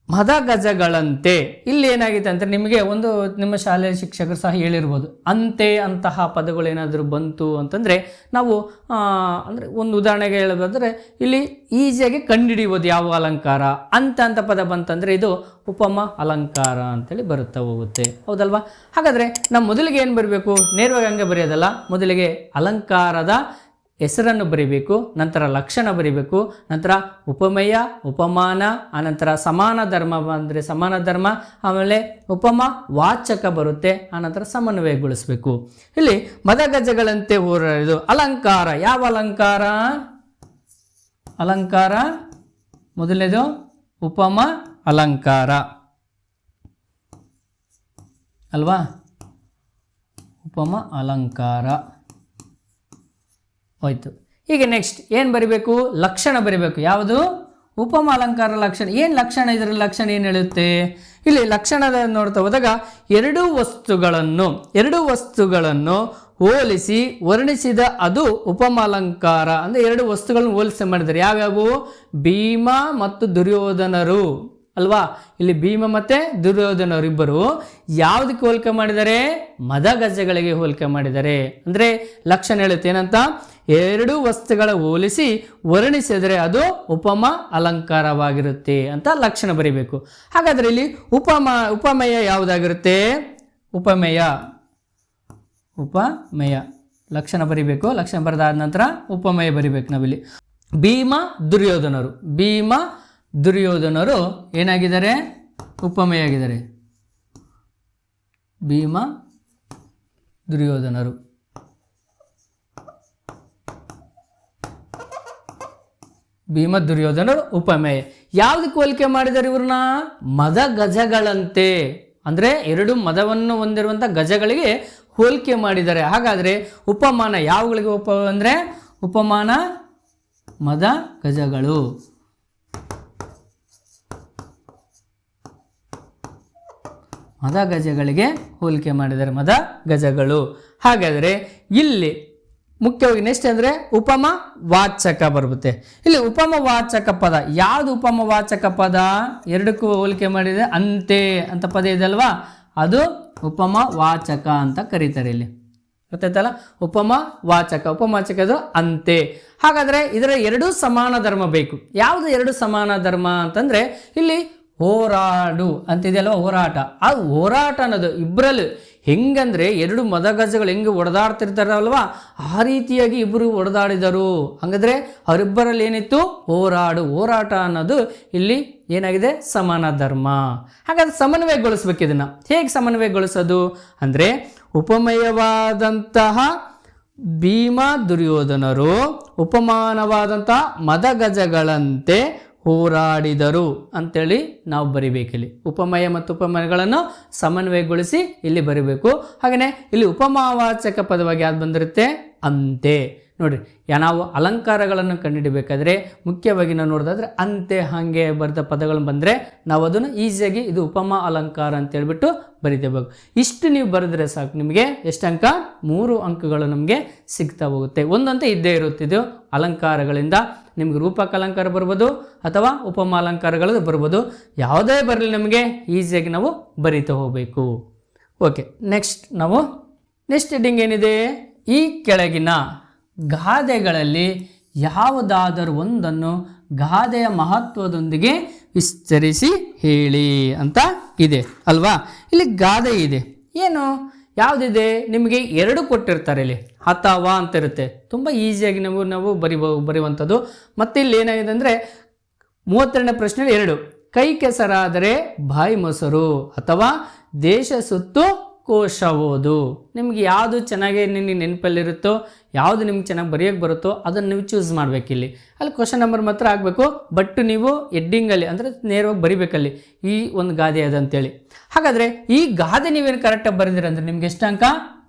ಮದಗಜಗಳಂತೆ ಇಲ್ಲಿ ಏನಾಗಿದೆ ಅಂದರೆ, ನಿಮಗೆ ಒಂದು ನಿಮ್ಮ ಶಾಲೆಯ ಶಿಕ್ಷಕರು ಸಹ ಹೇಳಿರ್ಬೋದು, ಅಂತೆ ಅಂತಹ ಪದಗಳು ಏನಾದರೂ ಬಂತು ಅಂತಂದರೆ ನಾವು ಅಂದರೆ ಒಂದು ಉದಾಹರಣೆಗೆ ಹೇಳೋದಾದರೆ ಇಲ್ಲಿ ಈಸಿಯಾಗಿ ಕಂಡುಹಿಡಿಬೋದು ಯಾವ ಅಲಂಕಾರ. ಅಂತ ಪದ ಬಂತಂದರೆ ಇದು ಉಪಮ ಅಲಂಕಾರ ಅಂತೇಳಿ ಬರುತ್ತಾ ಹೋಗುತ್ತೆ, ಹೌದಲ್ವಾ. ಹಾಗಾದರೆ ನಾವು ಮೊದಲಿಗೆ ಏನು ಬರೀಬೇಕು, ನೇರವಾಗಿ ಹಂಗೆ ಬರೆಯೋದಲ್ಲ, ಮೊದಲಿಗೆ ಅಲಂಕಾರದ ಹೆಸರನ್ನು ಬರಿಬೇಕು, ನಂತರ ಲಕ್ಷಣ ಬರಿಬೇಕು, ನಂತರ ಉಪಮೇಯ ಉಪಮಾನ, ಆನಂತರ ಸಮಾನ ಧರ್ಮ ಅಂದರೆ ಸಮಾನ ಧರ್ಮ, ಆಮೇಲೆ ಉಪಮ ವಾಚಕ ಬರುತ್ತೆ, ಆನಂತರ ಸಮನ್ವಯಗೊಳಿಸಬೇಕು. ಇಲ್ಲಿ ಮದಗಜಗಳಂತೆ ಹೋರಾಡಿದು ಅಲಂಕಾರ. ಯಾವ ಅಲಂಕಾರ, ಅಲಂಕಾರ ಮೊದಲನೇದು ಉಪಮ ಅಲಂಕಾರ ಅಲ್ವಾ, ಉಪಮ ಅಲಂಕಾರ ಹೋಯ್ತು. ಈಗ ನೆಕ್ಸ್ಟ್ ಏನು ಬರಿಬೇಕು? ಲಕ್ಷಣ ಬರಿಬೇಕು. ಯಾವುದು? ಉಪಮ ಅಲಂಕಾರ ಲಕ್ಷಣ. ಏನು ಲಕ್ಷಣ? ಇದರ ಲಕ್ಷಣ ಏನು ಹೇಳುತ್ತೆ? ಇಲ್ಲಿ ಲಕ್ಷಣದ ನೋಡ್ತಾ ಹೋದಾಗ ಎರಡು ವಸ್ತುಗಳನ್ನು ಹೋಲಿಸಿ ವರ್ಣಿಸಿದ ಅದು ಉಪಮ ಅಲಂಕಾರ. ಅಂದರೆ ಎರಡು ವಸ್ತುಗಳನ್ನು ಹೋಲಿಸಿ ಮಾಡಿದ್ದಾರೆ. ಯಾವ್ಯಾವು? ಭೀಮ ಮತ್ತು ದುರ್ಯೋಧನರು ಅಲ್ವಾ? ಇಲ್ಲಿ ಭೀಮ ಮತ್ತು ದುರ್ಯೋಧನರು ಇಬ್ಬರು ಯಾವುದಕ್ಕೆ ಹೋಲಿಕೆ ಮಾಡಿದ್ದಾರೆ? ಮದಗಜಗಳಿಗೆ ಹೋಲಿಕೆ ಮಾಡಿದ್ದಾರೆ. ಅಂದರೆ ಲಕ್ಷಣ ಹೇಳುತ್ತೆ ಏನಂತ? ಎರಡು ವಸ್ತುಗಳ ಹೋಲಿಸಿ ವರ್ಣಿಸಿದರೆ ಅದು ಉಪಮ ಅಲಂಕಾರವಾಗಿರುತ್ತೆ ಅಂತ ಲಕ್ಷಣ ಬರಿಬೇಕು. ಹಾಗಾದರೆ ಇಲ್ಲಿ ಉಪಮೇಯ ಯಾವುದಾಗಿರುತ್ತೆ? ಉಪಮೇಯ ಲಕ್ಷಣ ಬರಿಬೇಕು. ಲಕ್ಷಣ ಬರೆದಾದ ನಂತರ ಉಪಮೇಯ ಬರಿಬೇಕು ನಾವಿಲ್ಲಿ. ಭೀಮ ದುರ್ಯೋಧನರು ಏನಾಗಿದ್ದಾರೆ? ಉಪಮೇಯ ಆಗಿದ್ದಾರೆ. ಭೀಮ ದುರ್ಯೋಧನರು ಉಪಮೇಯ. ಯಾವುದಕ್ಕೆ ಹೋಲಿಕೆ ಮಾಡಿದ್ದಾರೆ ಇವ್ರನ್ನ? ಮದ ಗಜಗಳಂತೆ. ಅಂದರೆ ಎರಡು ಮದವನ್ನು ಹೊಂದಿರುವಂಥ ಗಜಗಳಿಗೆ ಹೋಲಿಕೆ ಮಾಡಿದ್ದಾರೆ. ಹಾಗಾದರೆ ಉಪಮಾನ ಯಾವುಗಳಿಗೆ ಅಂದರೆ ಉಪಮಾನ ಮದ ಗಜಗಳು. ಮದ ಗಜಗಳಿಗೆ ಹೋಲಿಕೆ ಮಾಡಿದ್ದಾರೆ, ಮದ ಗಜಗಳು. ಹಾಗಾದರೆ ಇಲ್ಲಿ ಮುಖ್ಯವಾಗಿ ನೆಕ್ಸ್ಟ್ ಅಂದರೆ ಉಪಮ ವಾಚಕ ಬರುತ್ತೆ. ಇಲ್ಲಿ ಉಪಮ ವಾಚಕ ಪದ ಯಾವುದು? ಉಪಮ ವಾಚಕ ಪದ ಎರಡಕ್ಕೂ ಹೋಲಿಕೆ ಮಾಡಿದರೆ ಅಂತೆ ಅಂತ ಪದ ಇದೆ ಅಲ್ವಾ? ಅದು ಉಪಮ ವಾಚಕ ಅಂತ ಕರೀತಾರೆ. ಇಲ್ಲಿ ಗೊತ್ತಾಯ್ತಲ್ಲ? ಉಪಮ ವಾಚಕ ಅಂತೆ. ಹಾಗಾದರೆ ಇದರ ಎರಡು ಸಮಾನ ಧರ್ಮ ಬೇಕು. ಯಾವುದು ಎರಡು ಸಮಾನ ಧರ್ಮ ಅಂತಂದರೆ ಇಲ್ಲಿ ಹೋರಾಡು ಅಂತಿದೆಯಲ್ವ? ಹೋರಾಟ. ಆ ಹೋರಾಟ ಅನ್ನೋದು ಇಬ್ಬರಲ್ಲಿ ಹೆಂಗಂದ್ರೆ ಎರಡು ಮದಗಜಗಳು ಹೆಂಗೆ ಹೊಡೆದಾಡ್ತಿರ್ತಾರಲ್ವಾ ಆ ರೀತಿಯಾಗಿ ಇಬ್ಬರು ಹೊಡೆದಾಡಿದರು. ಹಾಗಾದರೆ ಅವರಿಬ್ಬರಲ್ಲಿ ಏನಿತ್ತು? ಹೋರಾಟ ಅನ್ನೋದು ಇಲ್ಲಿ ಏನಾಗಿದೆ? ಸಮಾನ ಧರ್ಮ. ಹಾಗಾದ್ರೆ ಸಮನ್ವಯಗೊಳಿಸ್ಬೇಕು. ಇದನ್ನು ಹೇಗೆ ಸಮನ್ವಯಗೊಳಿಸೋದು ಅಂದರೆ ಉಪಮೇಯವಾದಂತಹ ಭೀಮ ದುರ್ಯೋಧನರು ಉಪಮಾನವಾದಂತಹ ಮದಗಜಗಳಂತೆ ಹೋರಾಡಿದರು ಅಂತೇಳಿ ನಾವು ಬರಿಬೇಕಿಲ್ಲಿ. ಉಪಮೇಯ ಮತ್ತು ಉಪಮೇಯಗಳನ್ನು ಸಮನ್ವಯಗೊಳಿಸಿ ಇಲ್ಲಿ ಬರಿಬೇಕು. ಹಾಗೆಯೇ ಇಲ್ಲಿ ಉಪಮಾವಾಚಕ ಪದವಾಗಿ ಯಾವ್ದು ಬಂದಿರುತ್ತೆ? ಅಂತೆ. ನೋಡಿರಿ, ನಾವು ಅಲಂಕಾರಗಳನ್ನು ಕಂಡುಹಿಡಬೇಕಾದ್ರೆ ಮುಖ್ಯವಾಗಿ ನಾವು ನೋಡೋದಾದ್ರೆ ಅಂತೆ ಹಾಗೆ ಬರೆದ ಪದಗಳು ಬಂದರೆ ನಾವು ಅದನ್ನು ಈಸಿಯಾಗಿ ಇದು ಉಪಮಾ ಅಲಂಕಾರ ಅಂತ ಹೇಳ್ಬಿಟ್ಟು ಬರಿತೇಬೇಕು. ಇಷ್ಟು ನೀವು ಬರೆದ್ರೆ ಸಾಕು. ನಿಮಗೆ ಎಷ್ಟು ಅಂಕ? 3 ಅಂಕಗಳು ನಮಗೆ ಸಿಗ್ತಾ ಹೋಗುತ್ತೆ. ಒಂದಂತೆ ಇದ್ದೇ ಇರುತ್ತೆ. ಇದು ಅಲಂಕಾರಗಳಿಂದ ನಿಮ್ಗೆ ರೂಪಕ ಅಲಂಕಾರ ಬರ್ಬೋದು ಅಥವಾ ಉಪಮಾ ಅಲಂಕಾರಗಳು ಬರ್ಬೋದು. ಯಾವುದೇ ಬರಲಿ ನಮಗೆ ಈಸಿಯಾಗಿ ನಾವು ಬರಿತಾ ಹೋಗಬೇಕು. ಓಕೆ, ನೆಕ್ಸ್ಟ್ ಹೆಡ್ಡಿಂಗ್ ಏನಿದೆ? ಈ ಕೆಳಗಿನ ಗಾದೆಗಳಲ್ಲಿ ಯಾವುದಾದರೂ ಒಂದನ್ನು ಗಾದೆಯ ಮಹತ್ವದೊಂದಿಗೆ ವಿಸ್ತರಿಸಿ ಹೇಳಿ ಅಂತ ಇದೆ ಅಲ್ವಾ? ಇಲ್ಲಿ ಗಾದೆ ಇದೆ. ಏನು ಯಾವುದಿದೆ? ನಿಮಗೆ 2 ಕೊಟ್ಟಿರ್ತಾರೆ. ಇಲ್ಲಿ ಅಥವಾ ಅಂತ ಇರುತ್ತೆ. ತುಂಬ ಈಸಿಯಾಗಿ ನಾವು ಬರೆಯುವಂಥದ್ದು. ಮತ್ತು ಇಲ್ಲಿ ಏನಾಗಿದೆ ಅಂದರೆ 32ನೇ ಪ್ರಶ್ನೆ 2 ಕೈ ಕೆಸರಾದರೆ ಬಾಯಿ ಮೊಸರು ಅಥವಾ ದೇಶ ಸುತ್ತು ಕೋಶ ಓದು. ನಿಮ್ಗೆ ಯಾವುದು ಚೆನ್ನಾಗಿ ನಿಮಗೆ ನೆನಪಲ್ಲಿರುತ್ತೋ, ಯಾವುದು ನಿಮ್ಗೆ ಚೆನ್ನಾಗಿ ಬರೆಯೋಕ್ಕೆ ಬರುತ್ತೋ ಅದನ್ನು ನೀವು ಚೂಸ್ ಮಾಡಬೇಕಿಲ್ಲಿ. ಅಲ್ಲಿ ಕ್ವಶನ್ ನಂಬರ್ ಮಾತ್ರ ಆಗಬೇಕು. ಬಟ್ ನೀವು ಹೆಡ್ಡಿಂಗಲ್ಲಿ ಅಂದರೆ ನೇರವಾಗಿ ಬರಿಬೇಕಲ್ಲಿ ಈ ಒಂದು ಗಾದೆ ಅದಂತೇಳಿ. ಹಾಗಾದರೆ ಈ ಗಾದೆ ನೀವೇನು ಕರೆಕ್ಟಾಗಿ ಬರೆದಿರ ಅಂದರೆ ನಿಮ್ಗೆ ಎಷ್ಟು ಅಂಕ?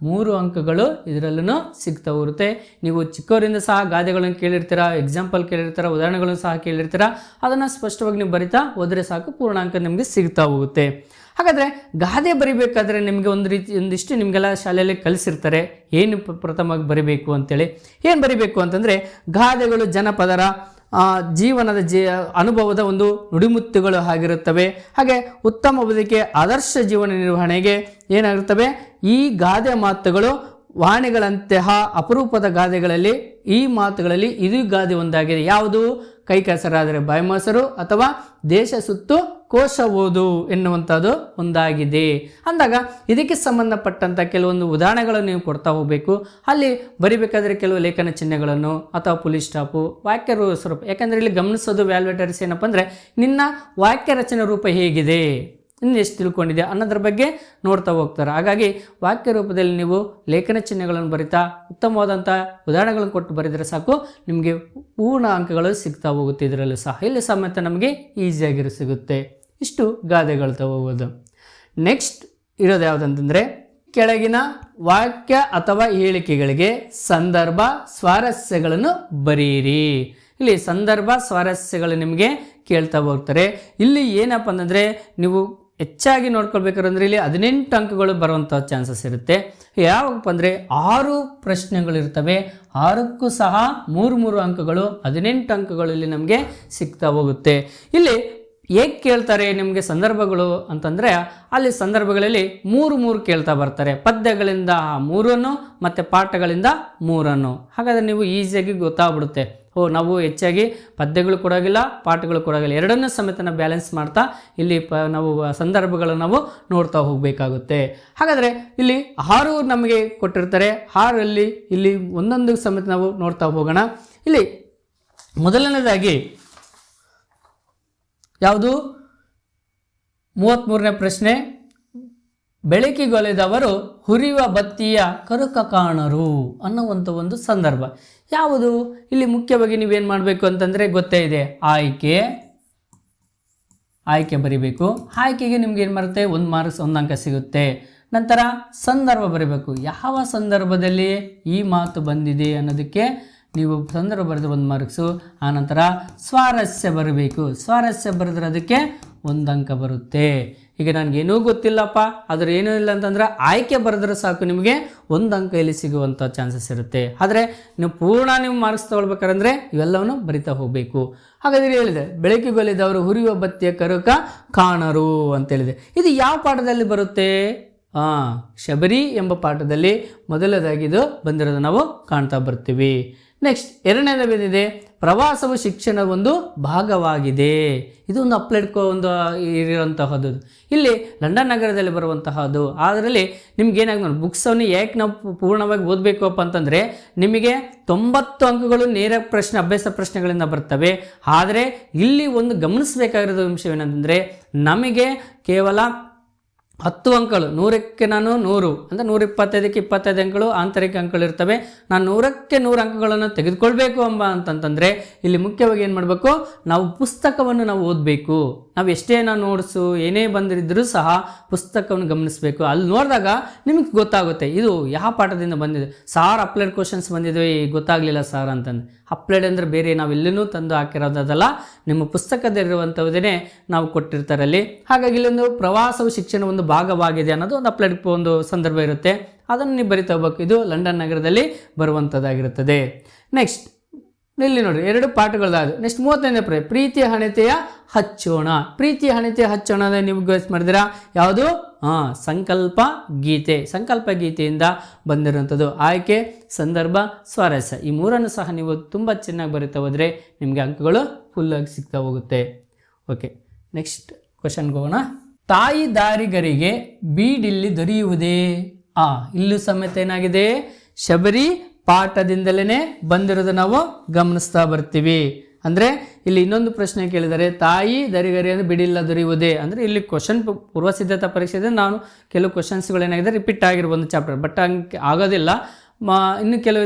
3 ಅಂಕಗಳು ಇದರಲ್ಲೂ ಸಿಗ್ತಾ ಹೋಗುತ್ತೆ. ನೀವು ಚಿಕ್ಕವರಿಂದ ಸಹ ಗಾದೆಗಳನ್ನು ಕೇಳಿರ್ತೀರ, ಎಕ್ಸಾಂಪಲ್ ಕೇಳಿರ್ತೀರ, ಉದಾಹರಣೆಗಳನ್ನು ಸಹ ಕೇಳಿರ್ತೀರ. ಅದನ್ನು ಸ್ಪಷ್ಟವಾಗಿ ನೀವು ಬರಿತಾ ಹೋದರೆ ಸಾಕು, ಪೂರ್ಣಾಂಕ ನಿಮಗೆ ಸಿಗ್ತಾ ಹೋಗುತ್ತೆ. ಹಾಗಾದರೆ ಗಾದೆ ಬರಿಬೇಕಾದ್ರೆ ನಿಮಗೆ ಒಂದಿಷ್ಟು ನಿಮಗೆಲ್ಲ ಶಾಲೆಯಲ್ಲಿ ಕಲಿಸಿರ್ತಾರೆ ಏನು ಪ್ರಥಮವಾಗಿ ಬರಿಬೇಕು ಅಂತೇಳಿ. ಏನು ಬರಿಬೇಕು ಅಂತಂದರೆ ಗಾದೆಗಳು ಜನಪದರ ಜೀವನದ ಅನುಭವದ ಒಂದು ನುಡಿಮುತ್ತುಗಳು ಆಗಿರುತ್ತವೆ. ಹಾಗೆ ಉತ್ತಮ ಬದುಕಿಗೆ ಆದರ್ಶ ಜೀವನ ನಿರ್ವಹಣೆಗೆ ಏನಾಗಿರ್ತವೆ ಈ ಗಾದೆ ಮಾತುಗಳು. ವಾಣಿಗಳಂತಹ ಅಪರೂಪದ ಗಾದೆಗಳಲ್ಲಿ ಈ ಮಾತುಗಳಲ್ಲಿ ಇದು ಗಾದೆ ಒಂದಾಗಿದೆ. ಯಾವುದು? ಕೈ ಕೆಸರಾದರೆ ಬಾಯಿ ಮೊಸರು ಅಥವಾ ದೇಶ ಸುತ್ತು ಕೋಶ ಓದು ಎನ್ನುವಂಥದ್ದು ಒಂದಾಗಿದೆ ಅಂದಾಗ ಇದಕ್ಕೆ ಸಂಬಂಧಪಟ್ಟಂಥ ಕೆಲವೊಂದು ಉದಾಹರಣೆಗಳನ್ನು ನೀವು ಕೊಡ್ತಾ ಹೋಗಬೇಕು. ಅಲ್ಲಿ ಬರಿಬೇಕಾದ್ರೆ ಕೆಲವು ಲೇಖನ ಚಿಹ್ನೆಗಳನ್ನು ಅಥವಾ ಪುಲಿ ಸ್ಟಾಪು ವಾಕ್ಯ ಸ್ವರೂಪ. ಯಾಕಂದರೆ ಇಲ್ಲಿ ಗಮನಿಸೋದು ವ್ಯಾಲ್ಯುವೇಟರ್ಸ್ ಏನಪ್ಪ ಅಂದರೆ ನಿನ್ನ ವಾಕ್ಯ ರಚನೆ ರೂಪ ಹೇಗಿದೆ, ಇನ್ನು ಎಷ್ಟು ತಿಳ್ಕೊಂಡಿದೆ ಅನ್ನೋದ್ರ ಬಗ್ಗೆ ನೋಡ್ತಾ ಹೋಗ್ತಾರೆ. ಹಾಗಾಗಿ ವಾಕ್ಯ ರೂಪದಲ್ಲಿ ನೀವು ಲೇಖನ ಚಿಹ್ನೆಗಳನ್ನು ಬರಿತಾ ಉತ್ತಮವಾದಂಥ ಉದಾಹರಣೆಗಳನ್ನು ಕೊಟ್ಟು ಬರೆದರೆ ಸಾಕು, ನಿಮಗೆ ಪೂರ್ಣ ಅಂಕಗಳು ಸಿಗ್ತಾ ಹೋಗುತ್ತೆ. ಇದರಲ್ಲೂ ಸಹ ಇಲ್ಲಿ ಸಮೇತ ನಮಗೆ ಈಸಿಯಾಗಿರೋ ಸಿಗುತ್ತೆ. ಇಷ್ಟು ಗಾದೆಗಳು ತಗೋಬೋದು. ನೆಕ್ಸ್ಟ್ ಇರೋದು ಯಾವುದಂತಂದರೆ ಕೆಳಗಿನ ವಾಕ್ಯ ಅಥವಾ ಹೇಳಿಕೆಗಳಿಗೆ ಸಂದರ್ಭ ಸ್ವಾರಸ್ಯಗಳನ್ನು ಬರೆಯಿರಿ. ಇಲ್ಲಿ ಸಂದರ್ಭ ಸ್ವಾರಸ್ಯಗಳು ನಿಮಗೆ ಕೇಳ್ತಾ ಹೋಗ್ತಾರೆ. ಇಲ್ಲಿ ಏನಪ್ಪ ಅಂತಂದರೆ ನೀವು ಹೆಚ್ಚಾಗಿ ನೋಡ್ಕೊಳ್ಬೇಕಾದ್ರೆ ಇಲ್ಲಿ 18 ಅಂಕಗಳು ಬರುವಂಥ ಚಾನ್ಸಸ್ ಇರುತ್ತೆ. ಯಾವಪ್ಪ ಅಂದರೆ 6 ಪ್ರಶ್ನೆಗಳಿರ್ತವೆ, 6ಕ್ಕೂ ಸಹ 3 ಅಂಕಗಳು, 18 ಅಂಕಗಳು ಇಲ್ಲಿ ನಮಗೆ ಸಿಗ್ತಾ ಹೋಗುತ್ತೆ. ಇಲ್ಲಿ ಹೇಗೆ ಕೇಳ್ತಾರೆ ನಿಮಗೆ ಸಂದರ್ಭಗಳು ಅಂತಂದರೆ ಅಲ್ಲಿ ಸಂದರ್ಭಗಳಲ್ಲಿ 3 ಕೇಳ್ತಾ ಬರ್ತಾರೆ. ಪದ್ಯಗಳಿಂದ 3 ಮತ್ತು ಪಾಠಗಳಿಂದ 3. ಹಾಗಾದರೆ ನೀವು ಈಸಿಯಾಗಿ ಗೊತ್ತಾಗ್ಬಿಡುತ್ತೆ, ನಾವು ಹೆಚ್ಚಾಗಿ ಪದ್ಯಗಳು ಕೊಡೋಗಿಲ್ಲ, ಪಾಠಗಳು ಕೊಡೋಗಿಲ್ಲ, ಎರಡನ್ನೂ ಸಮೇತ ಬ್ಯಾಲೆನ್ಸ್ ಮಾಡ್ತಾ ಇಲ್ಲಿ ನಾವು ಸಂದರ್ಭಗಳನ್ನು ನಾವು ನೋಡ್ತಾ ಹೋಗಬೇಕಾಗುತ್ತೆ. ಹಾಗಾದರೆ ಇಲ್ಲಿ 6 ನಮಗೆ ಕೊಟ್ಟಿರ್ತಾರೆ, 6ರಲ್ಲಿ ಇಲ್ಲಿ ಒಂದೊಂದು ಸಮೇತ ನಾವು ನೋಡ್ತಾ ಹೋಗೋಣ. ಇಲ್ಲಿ ಮೊದಲನೇದಾಗಿ ಯಾವುದು 33ನೇ ಪ್ರಶ್ನೆ, ಬೆಳಕಿಗೊಲೆದವರು ಹುರಿಯುವ ಬತ್ತಿಯ ಕರುಕ ಕಾಣರು ಅನ್ನುವಂಥ ಒಂದು ಸಂದರ್ಭ ಯಾವುದು? ಇಲ್ಲಿ ಮುಖ್ಯವಾಗಿ ನೀವೇನು ಮಾಡಬೇಕು ಅಂತಂದರೆ ಗೊತ್ತೇ ಇದೆ, ಆಯ್ಕೆ ಬರಿಬೇಕು. ಆಯ್ಕೆಗೆ ನಿಮ್ಗೆ ಏನು ಬರುತ್ತೆ, 1 ಮಾರ್ಕ್ಸ್ 1 ಅಂಕ ಸಿಗುತ್ತೆ. ನಂತರ ಸಂದರ್ಭ ಬರೀಬೇಕು, ಯಾವ ಸಂದರ್ಭದಲ್ಲಿ ಈ ಮಾತು ಬಂದಿದೆ ಅನ್ನೋದಕ್ಕೆ ನೀವು ಸಂದರ್ಭ ಬರೆದ್ರೆ 1 ಮಾರ್ಕ್ಸು. ಆನಂತರ ಸ್ವಾರಸ್ಯ ಬರಬೇಕು, ಸ್ವಾರಸ್ಯ ಬರೆದ್ರೆ ಅದಕ್ಕೆ 1 ಅಂಕ ಬರುತ್ತೆ. ಈಗ ನನಗೇನೂ ಗೊತ್ತಿಲ್ಲಪ್ಪ, ಅದ್ರ ಏನೂ ಇಲ್ಲ ಅಂತಂದ್ರೆ ಆಯ್ಕೆ ಬರೆದ್ರೆ ಸಾಕು, ನಿಮಗೆ 1 ಅಂಕ ಇಲ್ಲಿ ಸಿಗುವಂಥ ಚಾನ್ಸಸ್ ಇರುತ್ತೆ. ಆದರೆ ನೀವು ಮಾರ್ಕ್ಸ್ ತೊಗೊಳ್ಬೇಕಾದ್ರೆ ಇವೆಲ್ಲವನ್ನು ಬರಿತಾ ಹೋಗಬೇಕು. ಹಾಗಾದರೆ ಹೇಳಿದೆ, ಬೆಳಕಿಗೊಲಿದವರು ಹುರಿಯುವ ಬತ್ತಿಯ ಕರುಕ ಕಾಣರು ಅಂತೇಳಿದೆ. ಇದು ಯಾವ ಪಾಠದಲ್ಲಿ ಬರುತ್ತೆ? ಶಬರಿ ಎಂಬ ಪಾಠದಲ್ಲಿ ಮೊದಲದಾಗಿ ಇದು ಬಂದಿರೋದು ನಾವು ಕಾಣ್ತಾ ಬರ್ತೀವಿ. ನೆಕ್ಸ್ಟ್ ಎರಡನೇದು ಬಂದಿದೆ, ಪ್ರವಾಸವು ಶಿಕ್ಷಣದ ಒಂದು ಭಾಗವಾಗಿದೆ. ಇದು ಒಂದು ಅಪ್ಲೈಡ್ ಇರುವಂತಹದ್ದು. ಇಲ್ಲಿ ಲಂಡನ್ ನಗರದಲ್ಲಿ ಬರುವಂತಹದ್ದು. ಅದರಲ್ಲಿ ನಿಮ್ಗೆ ಏನಾಗ ಬುಕ್ಸನ್ನು ಯಾಕೆ ನಾವು ಪೂರ್ಣವಾಗಿ ಓದಬೇಕಪ್ಪ ಅಂತಂದರೆ ನಿಮಗೆ 90 ಅಂಕಗಳು ನೇರ ಅಭ್ಯಾಸ ಪ್ರಶ್ನೆಗಳಿಂದ ಬರ್ತವೆ. ಆದರೆ ಇಲ್ಲಿ ಒಂದು ಗಮನಿಸಬೇಕಾಗಿರೋ ಅಂಶವೇನೆಂದರೆ ನಮಗೆ ಕೇವಲ 10 ಅಂಕಗಳು, 100ಕ್ಕೆ ನಾನು 100 ಅಂದರೆ 125ಕ್ಕೆ 25 ಅಂಕಗಳು ಆಂತರಿಕ ಅಂಕಗಳು ಇರ್ತವೆ. ನಾನು 100ಕ್ಕೆ 100 ಅಂಕಗಳನ್ನು ತೆಗೆದುಕೊಳ್ಬೇಕು ಅಂತಂತಂದರೆ ಇಲ್ಲಿ ಮುಖ್ಯವಾಗಿ ಏನು ಮಾಡಬೇಕು, ನಾವು ಪುಸ್ತಕವನ್ನು ನಾವು ಓದಬೇಕು. ನಾವು ಎಷ್ಟೇ ನೋಟ್ಸು ಏನೇ ಬಂದಿದ್ದರೂ ಸಹ ಪುಸ್ತಕವನ್ನು ಗಮನಿಸಬೇಕು. ಅಲ್ಲಿ ನೋಡಿದಾಗ ನಿಮಗೆ ಗೊತ್ತಾಗುತ್ತೆ ಇದು ಯಾವ ಪಾಠದಿಂದ ಬಂದಿದೆ. ಸಾರ್ ಅಪ್ಲೈಡ್ ಕ್ವಶನ್ಸ್ ಬಂದಿದ್ವಿ, ಗೊತ್ತಾಗಲಿಲ್ಲ ಸಾರ್ ಅಂತಂದು. ಅಪ್ಲೈಡ್ ಅಂದರೆ ಬೇರೆ ನಾವೆಲ್ಲೂ ತಂದು ಹಾಕಿರೋದಲ್ಲ, ನಿಮ್ಮ ಪುಸ್ತಕದಲ್ಲಿರುವಂಥವುದೇ ನಾವು ಕೊಟ್ಟಿರ್ತಾರೆ ಅಲ್ಲಿ. ಹಾಗಾಗಿ ಇಲ್ಲೊಂದು ಪ್ರವಾಸವು ಶಿಕ್ಷಣ ಒಂದು ಭಾಗವಾಗಿದೆ ಅನ್ನೋದು ಒಂದು ಅಪ್ಲೈಡ್ ಒಂದು ಸಂದರ್ಭ ಇರುತ್ತೆ, ಅದನ್ನು ನೀವು ಬರಿತಾ ಹೋಗ್ಬೇಕು. ಇದು ಲಂಡನ್ ನಗರದಲ್ಲಿ ಬರುವಂಥದ್ದಾಗಿರುತ್ತದೆ. ನೆಕ್ಸ್ಟ್ ಇಲ್ಲಿ ನೋಡಿ 2 ಪಾಠಗಳದಾದ. ನೆಕ್ಸ್ಟ್ 35ನೇ ಪ್ರಶ್ನೆ, ಪ್ರೀತಿಯ ಹಣತೆಯ ಹಚ್ಚೋಣ. ಪ್ರೀತಿಯ ಹಣತೆಯ ಹಚ್ಚೋಣ ನೀವು ಗೆಸ್ ಮಾಡಿದಿರಾ ಯಾವುದು? ಸಂಕಲ್ಪ ಗೀತೆ. ಸಂಕಲ್ಪ ಗೀತೆಯಿಂದ ಬಂದಿರುವಂಥದ್ದು. ಆಯ್ಕೆ, ಸಂದರ್ಭ, ಸ್ವಾರಸ್ಯ, ಈ 3 ಸಹ ನೀವು ತುಂಬ ಚೆನ್ನಾಗಿ ಬರಿತಾ ಹೋದರೆ ನಿಮಗೆ ಅಂಕಗಳು ಫುಲ್ಲಾಗಿ ಸಿಗ್ತಾ ಹೋಗುತ್ತೆ. ಓಕೆ, ನೆಕ್ಸ್ಟ್ ಕ್ವಶನ್ಗೆ ಹೋಗೋಣ. ತಾಯಿ ದಾರಿಗರಿಗೆ ಬೀಡಿಲ್ಲಿ ದೊರೆಯುವುದೇ? ಇಲ್ಲೂ ಸಮೇತ ಏನಾಗಿದೆ, ಶಬರಿ ಪಾಠದಿಂದಲೇ ಬಂದಿರೋದು ನಾವು ಗಮನಿಸ್ತಾ ಬರ್ತೀವಿ. ಅಂದರೆ ಇಲ್ಲಿ ಇನ್ನೊಂದು ಪ್ರಶ್ನೆ ಕೇಳಿದರೆ, ತಾಯಿ ದಾರಿಗರಿ ಅಂದರೆ ಬಿಡಿಲ್ಲ ದೊರೆಯುವುದೇ ಅಂದರೆ ಇಲ್ಲಿ ಕ್ವಶನ್ ಪೂರ್ವ ಸಿದ್ಧತಾ ಪರೀಕ್ಷೆ ಇದೆ. ನಾನು ಕೆಲವು ಕ್ವಶನ್ಸ್ಗಳೇನಾಗಿದೆ ರಿಪೀಟ್ ಆಗಿರೋ ಒಂದು ಚಾಪ್ಟರ್, ಬಟ್ ಹಂಗೆ ಆಗೋದಿಲ್ಲ. ಇನ್ನು ಕೆಲವು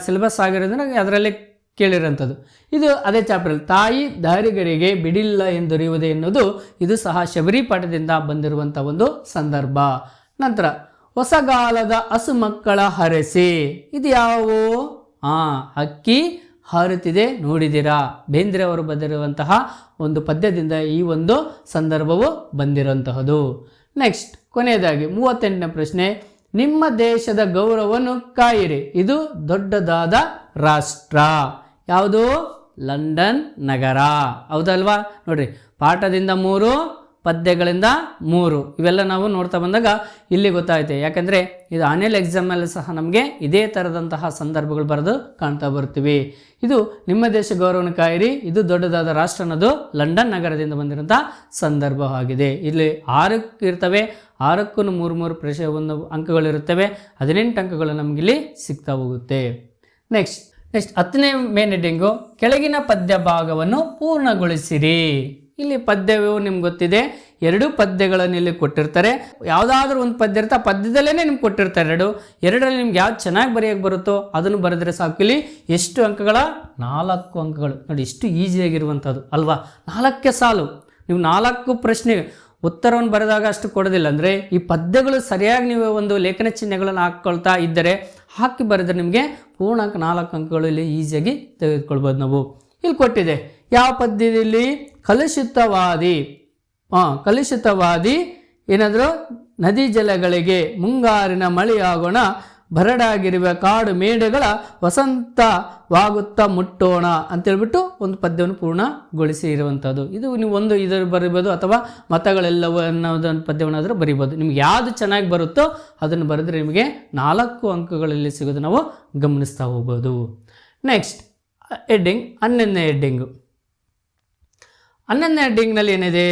ಸಿಲೆಬಸ್ ಆಗಿರೋದನ್ನ ಅದರಲ್ಲೇ ಕೇಳಿರೋಂಥದ್ದು. ಇದು ಅದೇ ಚಾಪ್ಟರ್, ತಾಯಿ ದಾರಿಗರಿಗೆ ಬಿಡಿಲ್ಲ ಎಂದು ದೊರೆಯುವುದೇ ಎನ್ನುವುದು ಇದು ಸಹ ಶಬರಿ ಪಾಠದಿಂದ ಬಂದಿರುವಂಥ ಒಂದು ಸಂದರ್ಭ. ನಂತರ ಹೊಸಗಾಲದ ಹಸು ಮಕ್ಕಳ ಹರಸೆ, ಇದು ಯಾವುವು? ಅಕ್ಕಿ ಹಾರುತ್ತಿದೆ ನೋಡಿದಿರಾ, ಬೇಂದ್ರೆ ಅವರು ಬರೆದಿರುವಂತಹ ಒಂದು ಪದ್ಯದಿಂದ ಈ ಒಂದು ಸಂದರ್ಭವು ಬಂದಿರುವಂತಹದ್ದು. ನೆಕ್ಸ್ಟ್ ಕೊನೆಯದಾಗಿ 38ನೇ ಪ್ರಶ್ನೆ, ನಿಮ್ಮ ದೇಶದ ಗೌರವವನ್ನು ಕಾಯಿರಿ, ಇದು ದೊಡ್ಡದಾದ ರಾಷ್ಟ್ರ. ಯಾವುದು? ಲಂಡನ್ ನಗರ. ಹೌದಲ್ವಾ? ನೋಡ್ರಿ, ಪಾಠದಿಂದ 3, ಪದ್ಯಗಳಿಂದ 3, ಇವೆಲ್ಲ ನಾವು ನೋಡ್ತಾ ಬಂದಾಗ ಇಲ್ಲಿ ಗೊತ್ತಾಯ್ತು. ಯಾಕಂದರೆ ಇದು ಆನ್ಯುವಲ್ ಎಕ್ಸಾಮಲ್ಲಿ ಸಹ ನಮಗೆ ಇದೇ ಥರದಂತಹ ಸಂದರ್ಭಗಳು ಬರೆದು ಕಾಣ್ತಾ ಬರ್ತೀವಿ. ಇದು ನಿಮ್ಮ ದೇಶ ಗೌರವವನ್ನು ಕಾಯಿರಿ, ಇದು ದೊಡ್ಡದಾದ ರಾಷ್ಟ್ರ ಅನ್ನೋದು ಲಂಡನ್ ನಗರದಿಂದ ಬಂದಿರೋಂಥ ಸಂದರ್ಭವಾಗಿದೆ. ಇಲ್ಲಿ 6 ಇರ್ತವೆ, 6ಕ್ಕೂ 3 ಒಂದು ಅಂಕಗಳಿರುತ್ತವೆ. 18 ಅಂಕಗಳು ನಮಗಿಲ್ಲಿ ಸಿಗ್ತಾ ಹೋಗುತ್ತೆ. ನೆಕ್ಸ್ಟ್ 10ನೇ ಮೇನ್ ಹೆಡ್ಡಿಂಗು, ಕೆಳಗಿನ ಪದ್ಯ ಭಾಗವನ್ನು ಪೂರ್ಣಗೊಳಿಸಿರಿ. ಇಲ್ಲಿ ಪದ್ಯವು ನಿಮ್ಗೆ ಗೊತ್ತಿದೆ, 2 ಪದ್ಯಗಳನ್ನು ಇಲ್ಲಿ ಕೊಟ್ಟಿರ್ತಾರೆ. ಯಾವುದಾದ್ರೂ ಒಂದು ಪದ್ಯ ಇರುತ್ತೆ, ಆ ಪದ್ಯದಲ್ಲೇ ನಿಮ್ಗೆ ಕೊಟ್ಟಿರ್ತಾರೆ 2ರಲ್ಲಿ ನಿಮ್ಗೆ ಯಾವ್ದು ಚೆನ್ನಾಗಿ ಬರೆಯೋಕ್ಕೆ ಬರುತ್ತೋ ಅದನ್ನು ಬರೆದ್ರೆ ಸಾಕು. ಇಲ್ಲಿ ಎಷ್ಟು ಅಂಕಗಳ? 4 ಅಂಕಗಳು. ನೋಡಿ, ಎಷ್ಟು ಈಸಿಯಾಗಿರುವಂಥದ್ದು ಅಲ್ವಾ? 4ಕ್ಕೆ ಸಾಲು. ನೀವು 4 ಪ್ರಶ್ನೆ ಉತ್ತರವನ್ನು ಬರೆದಾಗ ಅಷ್ಟು ಕೊಡೋದಿಲ್ಲ. ಅಂದರೆ ಈ ಪದ್ಯಗಳು ಸರಿಯಾಗಿ ನೀವು ಒಂದು ಲೇಖನ ಚಿಹ್ನೆಗಳನ್ನು ಹಾಕ್ಕೊಳ್ತಾ ಇದ್ದರೆ ಹಾಕಿ ಬರೆದರೆ ನಿಮಗೆ ಪೂರ್ಣಾಂಕ 4 ಅಂಕಗಳು ಇಲ್ಲಿ ಈಸಿಯಾಗಿ ತೆಗೆದುಕೊಳ್ಬೋದು. ನಾವು ಇಲ್ಲಿ ಕೊಟ್ಟಿದೆ ಯಾವ ಪದ್ಯದಲ್ಲಿ ಕಲುಷಿತವಾದಿ ಏನಾದರೂ ನದಿ ಜಲಗಳಿಗೆ ಮುಂಗಾರಿನ ಮಳೆಯಾಗೋಣ, ಬರಡಾಗಿರುವ ಕಾಡು ಮೇಡೆಗಳ ವಸಂತವಾಗುತ್ತಾ ಮುಟ್ಟೋಣ ಅಂತೇಳ್ಬಿಟ್ಟು ಒಂದು ಪದ್ಯವನ್ನು ಪೂರ್ಣಗೊಳಿಸಿ ಇರುವಂಥದ್ದು. ಇದು ನೀವು ಇದರ ಬರಿಬೋದು ಅಥವಾ ಮತಗಳೆಲ್ಲವೂ ಅನ್ನೋದೊಂದು ಪದ್ಯವನ್ನಾದರೂ ಬರಿಬೋದು. ನಿಮ್ಗೆ ಯಾವುದು ಚೆನ್ನಾಗಿ ಬರುತ್ತೋ ಅದನ್ನು ಬರೆದ್ರೆ ನಿಮಗೆ 4 ಅಂಕಗಳಲ್ಲಿ ಸಿಗೋದು ನಾವು ಗಮನಿಸ್ತಾ ಹೋಗ್ಬೋದು. ನೆಕ್ಸ್ಟ್ ಹೆಡ್ಡಿಂಗ್ 11ನೇ ಹೆಡ್ಡಿಂಗು. 11ನೇ ಹೆಡ್ಡಿಂಗ್ನಲ್ಲಿ ಏನಿದೆ?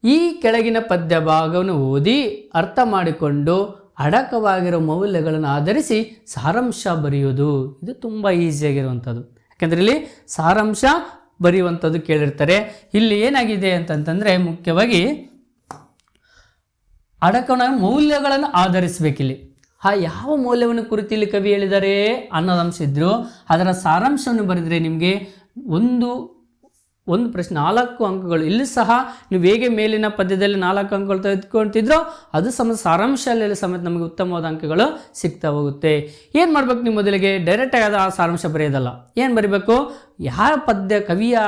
ಈ ಕೆಳಗಿನ ಪದ್ಯ ಭಾಗವನ್ನು ಓದಿ ಅರ್ಥ ಮಾಡಿಕೊಂಡು ಅಡಕವಾಗಿರೋ ಮೌಲ್ಯಗಳನ್ನು ಆಧರಿಸಿ ಸಾರಾಂಶ ಬರೆಯೋದು. ಇದು ತುಂಬ ಈಸಿಯಾಗಿರುವಂಥದ್ದು. ಯಾಕೆಂದರೆ ಇಲ್ಲಿ ಸಾರಾಂಶ ಬರೆಯುವಂಥದ್ದು ಕೇಳಿರ್ತಾರೆ. ಇಲ್ಲಿ ಏನಾಗಿದೆ ಅಂತಂತಂದರೆ ಮುಖ್ಯವಾಗಿ ಅಡಕನ ಮೌಲ್ಯಗಳನ್ನು ಆಧರಿಸಬೇಕಿಲ್ಲಿ. ಯಾವ ಮೌಲ್ಯವನ್ನು ಕುರಿತು ಇಲ್ಲಿ ಕವಿ ಹೇಳಿದ್ದಾರೆ ಅನ್ನೋದು ಅಂಶ ಇದ್ದರೂ ಅದರ ಸಾರಾಂಶವನ್ನು ಬರೆದರೆ ನಿಮಗೆ ಒಂದು ಪ್ರಶ್ನೆ 4 ಅಂಕಗಳು. ಇಲ್ಲಿ ಸಹ ನೀವು ಹೇಗೆ ಮೇಲಿನ ಪದ್ಯದಲ್ಲಿ 4 ಅಂಕಗಳು ತೆಗೆದುಕೊಳ್ತಿದ್ರೋ ಅದು ಸಾರಾಂಶದಲ್ಲಿ ಸಮೇತ ನಮಗೆ ಉತ್ತಮವಾದ ಅಂಕಗಳು ಸಿಗ್ತಾ ಹೋಗುತ್ತೆ. ಏನು ಮಾಡ್ಬೇಕು? ನೀವು ಮೊದಲಿಗೆ ಡೈರೆಕ್ಟಾಗಿ ಆ ಸಾರಾಂಶ ಬರೆಯೋದಲ್ಲ. ಏನು ಬರೀಬೇಕು? ಯಾವ ಪದ್ಯ ಕವಿಯ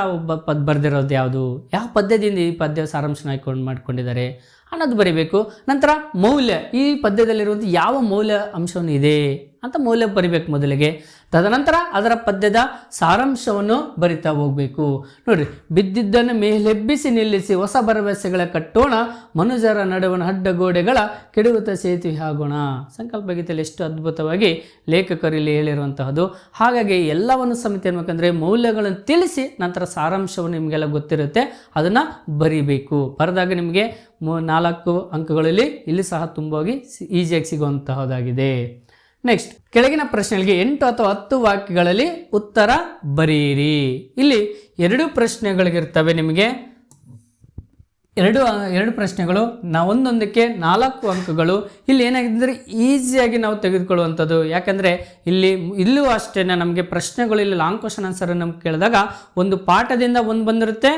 ಬರೆದಿರೋದು ಯಾವುದು, ಯಾವ ಪದ್ಯದಿಂದ ಈ ಪದ್ಯ ಸಾರಾಂಶನ ಮಾಡ್ಕೊಂಡಿದ್ದಾರೆ ಅನ್ನೋದು ಬರಿಬೇಕು. ನಂತರ ಮೌಲ್ಯ, ಈ ಪದ್ಯದಲ್ಲಿರುವಂಥ ಯಾವ ಮೌಲ್ಯ ಅಂಶವನ್ನು ಇದೆ ಅಂತ ಮೌಲ್ಯ ಬರಿಬೇಕು ಮೊದಲಿಗೆ. ತದನಂತರ ಅದರ ಪದ್ಯದ ಸಾರಾಂಶವನ್ನು ಬರಿತಾ ಹೋಗಬೇಕು. ನೋಡಿರಿ, ಬಿದ್ದಿದ್ದನ್ನು ಮೇಲೆಬ್ಬಿಸಿ ನಿಲ್ಲಿಸಿ ಹೊಸ ಭರವಸೆಗಳ ಕಟ್ಟೋಣ, ಮನುಜರ ನಡುವಣ ಅಡ್ಡಗೋಡೆಗಳ ಕೆಡುವುತ ಸೇತುವೆ ಆಗೋಣ. ಸಂಕಲ್ಪ ಗೀತೆಯಲ್ಲಿ ಎಷ್ಟು ಅದ್ಭುತವಾಗಿ ಲೇಖಕರು ಇಲ್ಲಿ ಹೇಳಿರುವಂತಹದ್ದು. ಹಾಗಾಗಿ ಎಲ್ಲವನ್ನು ಸಮೇತ ಏನ್ಬೇಕಂದ್ರೆ ಮೌಲ್ಯಗಳನ್ನು ತಿಳಿಸಿ ನಂತರ ಸಾರಾಂಶವನ್ನು ನಿಮಗೆಲ್ಲ ಗೊತ್ತಿರುತ್ತೆ ಅದನ್ನು ಬರಿಬೇಕು. ಬರೆದಾಗ ನಿಮಗೆ 4 ಅಂಕಗಳಲ್ಲಿ ಇಲ್ಲಿ ಸಹ ತುಂಬಾಗಿ ಈಸಿಯಾಗಿ ಸಿಗುವಂತಹದ್ದಾಗಿದೆ. ನೆಕ್ಸ್ಟ್ ಕೆಳಗಿನ ಪ್ರಶ್ನೆಗಳಿಗೆ 8 ಅಥವಾ 10 ವಾಕ್ಯಗಳಲ್ಲಿ ಉತ್ತರ ಬರೆಯಿರಿ. ಇಲ್ಲಿ 2 ಪ್ರಶ್ನೆಗಳಿಗಿರ್ತವೆ. ನಿಮಗೆ ಎರಡು ಪ್ರಶ್ನೆಗಳು ಒಂದೊಂದಕ್ಕೆ 4 ಅಂಕಗಳು. ಇಲ್ಲಿ ಏನಾಗಿದೆ ಅಂದರೆ ಈಸಿಯಾಗಿ ನಾವು ತೆಗೆದುಕೊಳ್ಳುವಂಥದ್ದು. ಯಾಕಂದರೆ ಇಲ್ಲೂ ಅಷ್ಟೇ ನಮಗೆ ಪ್ರಶ್ನೆಗಳು ಇಲ್ಲಿ ಲಾಂಗ್ ಕ್ವಶನ್ ಆನ್ಸರ್ ನಮ್ಗೆ ಕೇಳಿದಾಗ ಒಂದು ಪಾಠದಿಂದ ಒಂದು ಬಂದಿರುತ್ತೆ,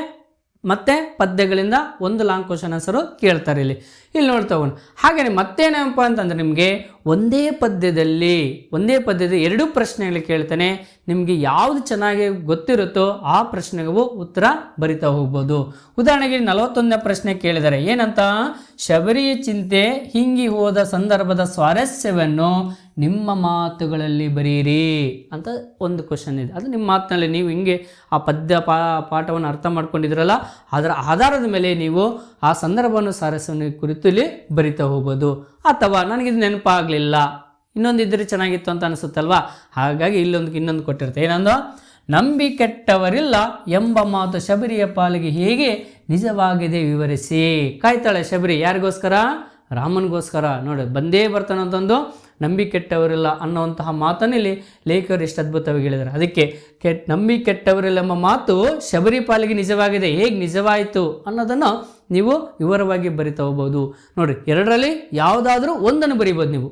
ಮತ್ತು ಪದ್ಯಗಳಿಂದ ಒಂದು ಲಾಂಗ್ ಕ್ವಶನ್ ಆನ್ಸರು ಕೇಳ್ತಾರೆ. ಇಲ್ಲಿ ನೋಡ್ತಾ ಹೋಗೋಣ. ಹಾಗೆಯೇ ಮತ್ತೇನಪ್ಪ ಅಂತಂದರೆ ನಿಮಗೆ ಒಂದೇ ಪದ್ಯದಲ್ಲಿ 2 ಪ್ರಶ್ನೆಗಳು ಕೇಳ್ತಾನೆ. ನಿಮಗೆ ಯಾವುದು ಚೆನ್ನಾಗಿ ಗೊತ್ತಿರುತ್ತೋ ಆ ಪ್ರಶ್ನೆಗೂ ಉತ್ತರ ಬರಿತಾ ಹೋಗ್ಬೋದು. ಉದಾಹರಣೆಗೆ 41ನೇ ಪ್ರಶ್ನೆ ಕೇಳಿದ್ದಾರೆ. ಏನಂತ? ಶಬರಿಯ ಚಿಂತೆ ಹಿಂಗಿ ಹೋದ ಸಂದರ್ಭದ ಸ್ವಾರಸ್ಯವನ್ನು ನಿಮ್ಮ ಮಾತುಗಳಲ್ಲಿ ಬರೀರಿ ಅಂತ ಒಂದು ಕ್ವಶನ್ ಇದೆ. ಅದು ನಿಮ್ಮ ಮಾತಿನಲ್ಲಿ ನೀವು ಹಿಂಗೆ ಆ ಪದ್ಯ ಪಾಠವನ್ನು ಅರ್ಥ ಮಾಡ್ಕೊಂಡಿದ್ರಲ್ಲ ಅದರ ಆಧಾರದ ಮೇಲೆ ನೀವು ಆ ಸಂದರ್ಭವನ್ನು ಸ್ವಾರಸ್ಯವನ್ನು ಕುರಿತು ಇಲ್ಲಿ ಬರಿತಾ ಹೋಗ್ಬೋದು. ಅಥವಾ ನನಗಿದು ನೆನಪಾಗಲಿಲ್ಲ, ಇನ್ನೊಂದಿದ್ರೆ ಚೆನ್ನಾಗಿತ್ತು ಅಂತ ಅನಿಸುತ್ತಲ್ವಾ, ಹಾಗಾಗಿ ಇನ್ನೊಂದು ಕೊಟ್ಟಿರುತ್ತೆ. ಏನಂದು? ನಂಬಿ ಕೆಟ್ಟವರಿಲ್ಲ ಎಂಬ ಮಾತು ಶಬರಿಯ ಪಾಲಿಗೆ ಹೇಗೆ ನಿಜವಾಗಿದೆ ವಿವರಿಸಿ. ಕಾಯ್ತಾಳೆ ಶಬರಿ, ಯಾರಿಗೋಸ್ಕರ? ರಾಮನಿಗೋಸ್ಕರ. ನೋಡಿ, ಬಂದೇ ಬರ್ತಾನಂತಂದು ನಂಬಿ ಕೆಟ್ಟವರಿಲ್ಲ ಅನ್ನುವಂತಹ ಮಾತನ್ನು ಇಲ್ಲಿ ಲೇಖಕರು ಎಷ್ಟು ಅದ್ಭುತವಾಗಿ ಹೇಳಿದ್ದಾರೆ. ಅದಕ್ಕೆ ನಂಬಿ ಕೆಟ್ಟವರಿಲ್ಲ ಎಂಬ ಮಾತು ಶಬರಿ ಪಾಲಿಗೆ ನಿಜವಾಗಿದೆ, ಹೇಗೆ ನಿಜವಾಯಿತು ಅನ್ನೋದನ್ನು ನೀವು ವಿವರವಾಗಿ ಬರಿತಾ ಹೋಗ್ಬೋದು. ನೋಡಿರಿ, 2ರಲ್ಲಿ ಯಾವುದಾದ್ರೂ ಒಂದನ್ನು ಬರಿಬೋದು ನೀವು,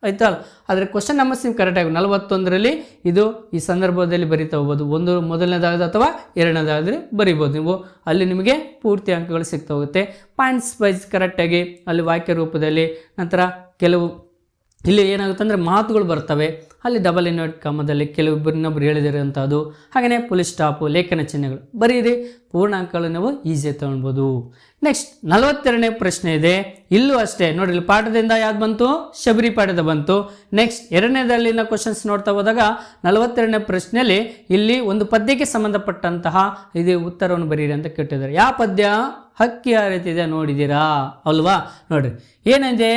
ಆಯ್ತಾ? ಆದರೆ ಕ್ವಶನ್ ನಂಬರ್ಸ್ ನೀವು ಕರೆಕ್ಟಾಗಿ 41ರಲ್ಲಿ ಇದು ಈ ಸಂದರ್ಭದಲ್ಲಿ ಬರಿತಾ ಹೋಗ್ಬೋದು. ಮೊದಲನೇದಾದ ಅಥವಾ 2ನೇದಾದರೆ ಬರಿಬೋದು ನೀವು. ಅಲ್ಲಿ ನಿಮಗೆ ಪೂರ್ತಿ ಅಂಕಗಳು ಸಿಗ್ತಾ ಹೋಗುತ್ತೆ. ಪಾಯಿಂಟ್ಸ್ ವೈಸ್ ಕರೆಕ್ಟಾಗಿ ಅಲ್ಲಿ ವಾಕ್ಯ ರೂಪದಲ್ಲಿ. ನಂತರ ಕೆಲವು ಇಲ್ಲಿ ಏನಾಗುತ್ತೆ ಅಂದರೆ ಮಾತುಗಳು ಬರ್ತವೆ, ಅಲ್ಲಿ ಡಬಲ್ ಇನ್ವರ್ಟ್ ಕಾಮದಲ್ಲಿ ಇನ್ನೊಬ್ಬರು ಹೇಳಿದಿರೋಂಥದ್ದು. ಹಾಗೆಯೇ ಪುಲಿ ಸ್ಟಾಪು, ಲೇಖನ ಚಿಹ್ನೆಗಳು ಬರೀರಿ. ಪೂರ್ಣಾಂಕಗಳು ನಾವು ಈಸಿಯಾಗಿ ತೊಗೊಳ್ಬೋದು. ನೆಕ್ಸ್ಟ್ 42ನೇ ಪ್ರಶ್ನೆ ಇದೆ. ಇಲ್ಲೂ ಅಷ್ಟೇ ನೋಡಿ, ಇಲ್ಲಿ ಪಾಠದಿಂದ ಯಾವ್ದು ಬಂತು? ಶಬರಿ ಪಾಠದ ಬಂತು. ನೆಕ್ಸ್ಟ್ 2ನೇದಲ್ಲಿನ ಕ್ವಶನ್ಸ್ ನೋಡ್ತಾ ಹೋದಾಗ 42ನೇ ಪ್ರಶ್ನೆಯಲ್ಲಿ ಇಲ್ಲಿ ಒಂದು ಪದ್ಯಕ್ಕೆ ಸಂಬಂಧಪಟ್ಟಂತಹ ಇದು ಉತ್ತರವನ್ನು ಬರೀರಿ ಅಂತ ಕೇಳಿದ್ದಾರೆ. ಯಾವ ಪದ್ಯ? ಹಕ್ಕಿ ಹಾರುತ್ತಿದೆ ನೋಡಿದ್ದೀರಾ ಅಲ್ವಾ? ನೋಡ್ರಿ, ಏನಿದೆ?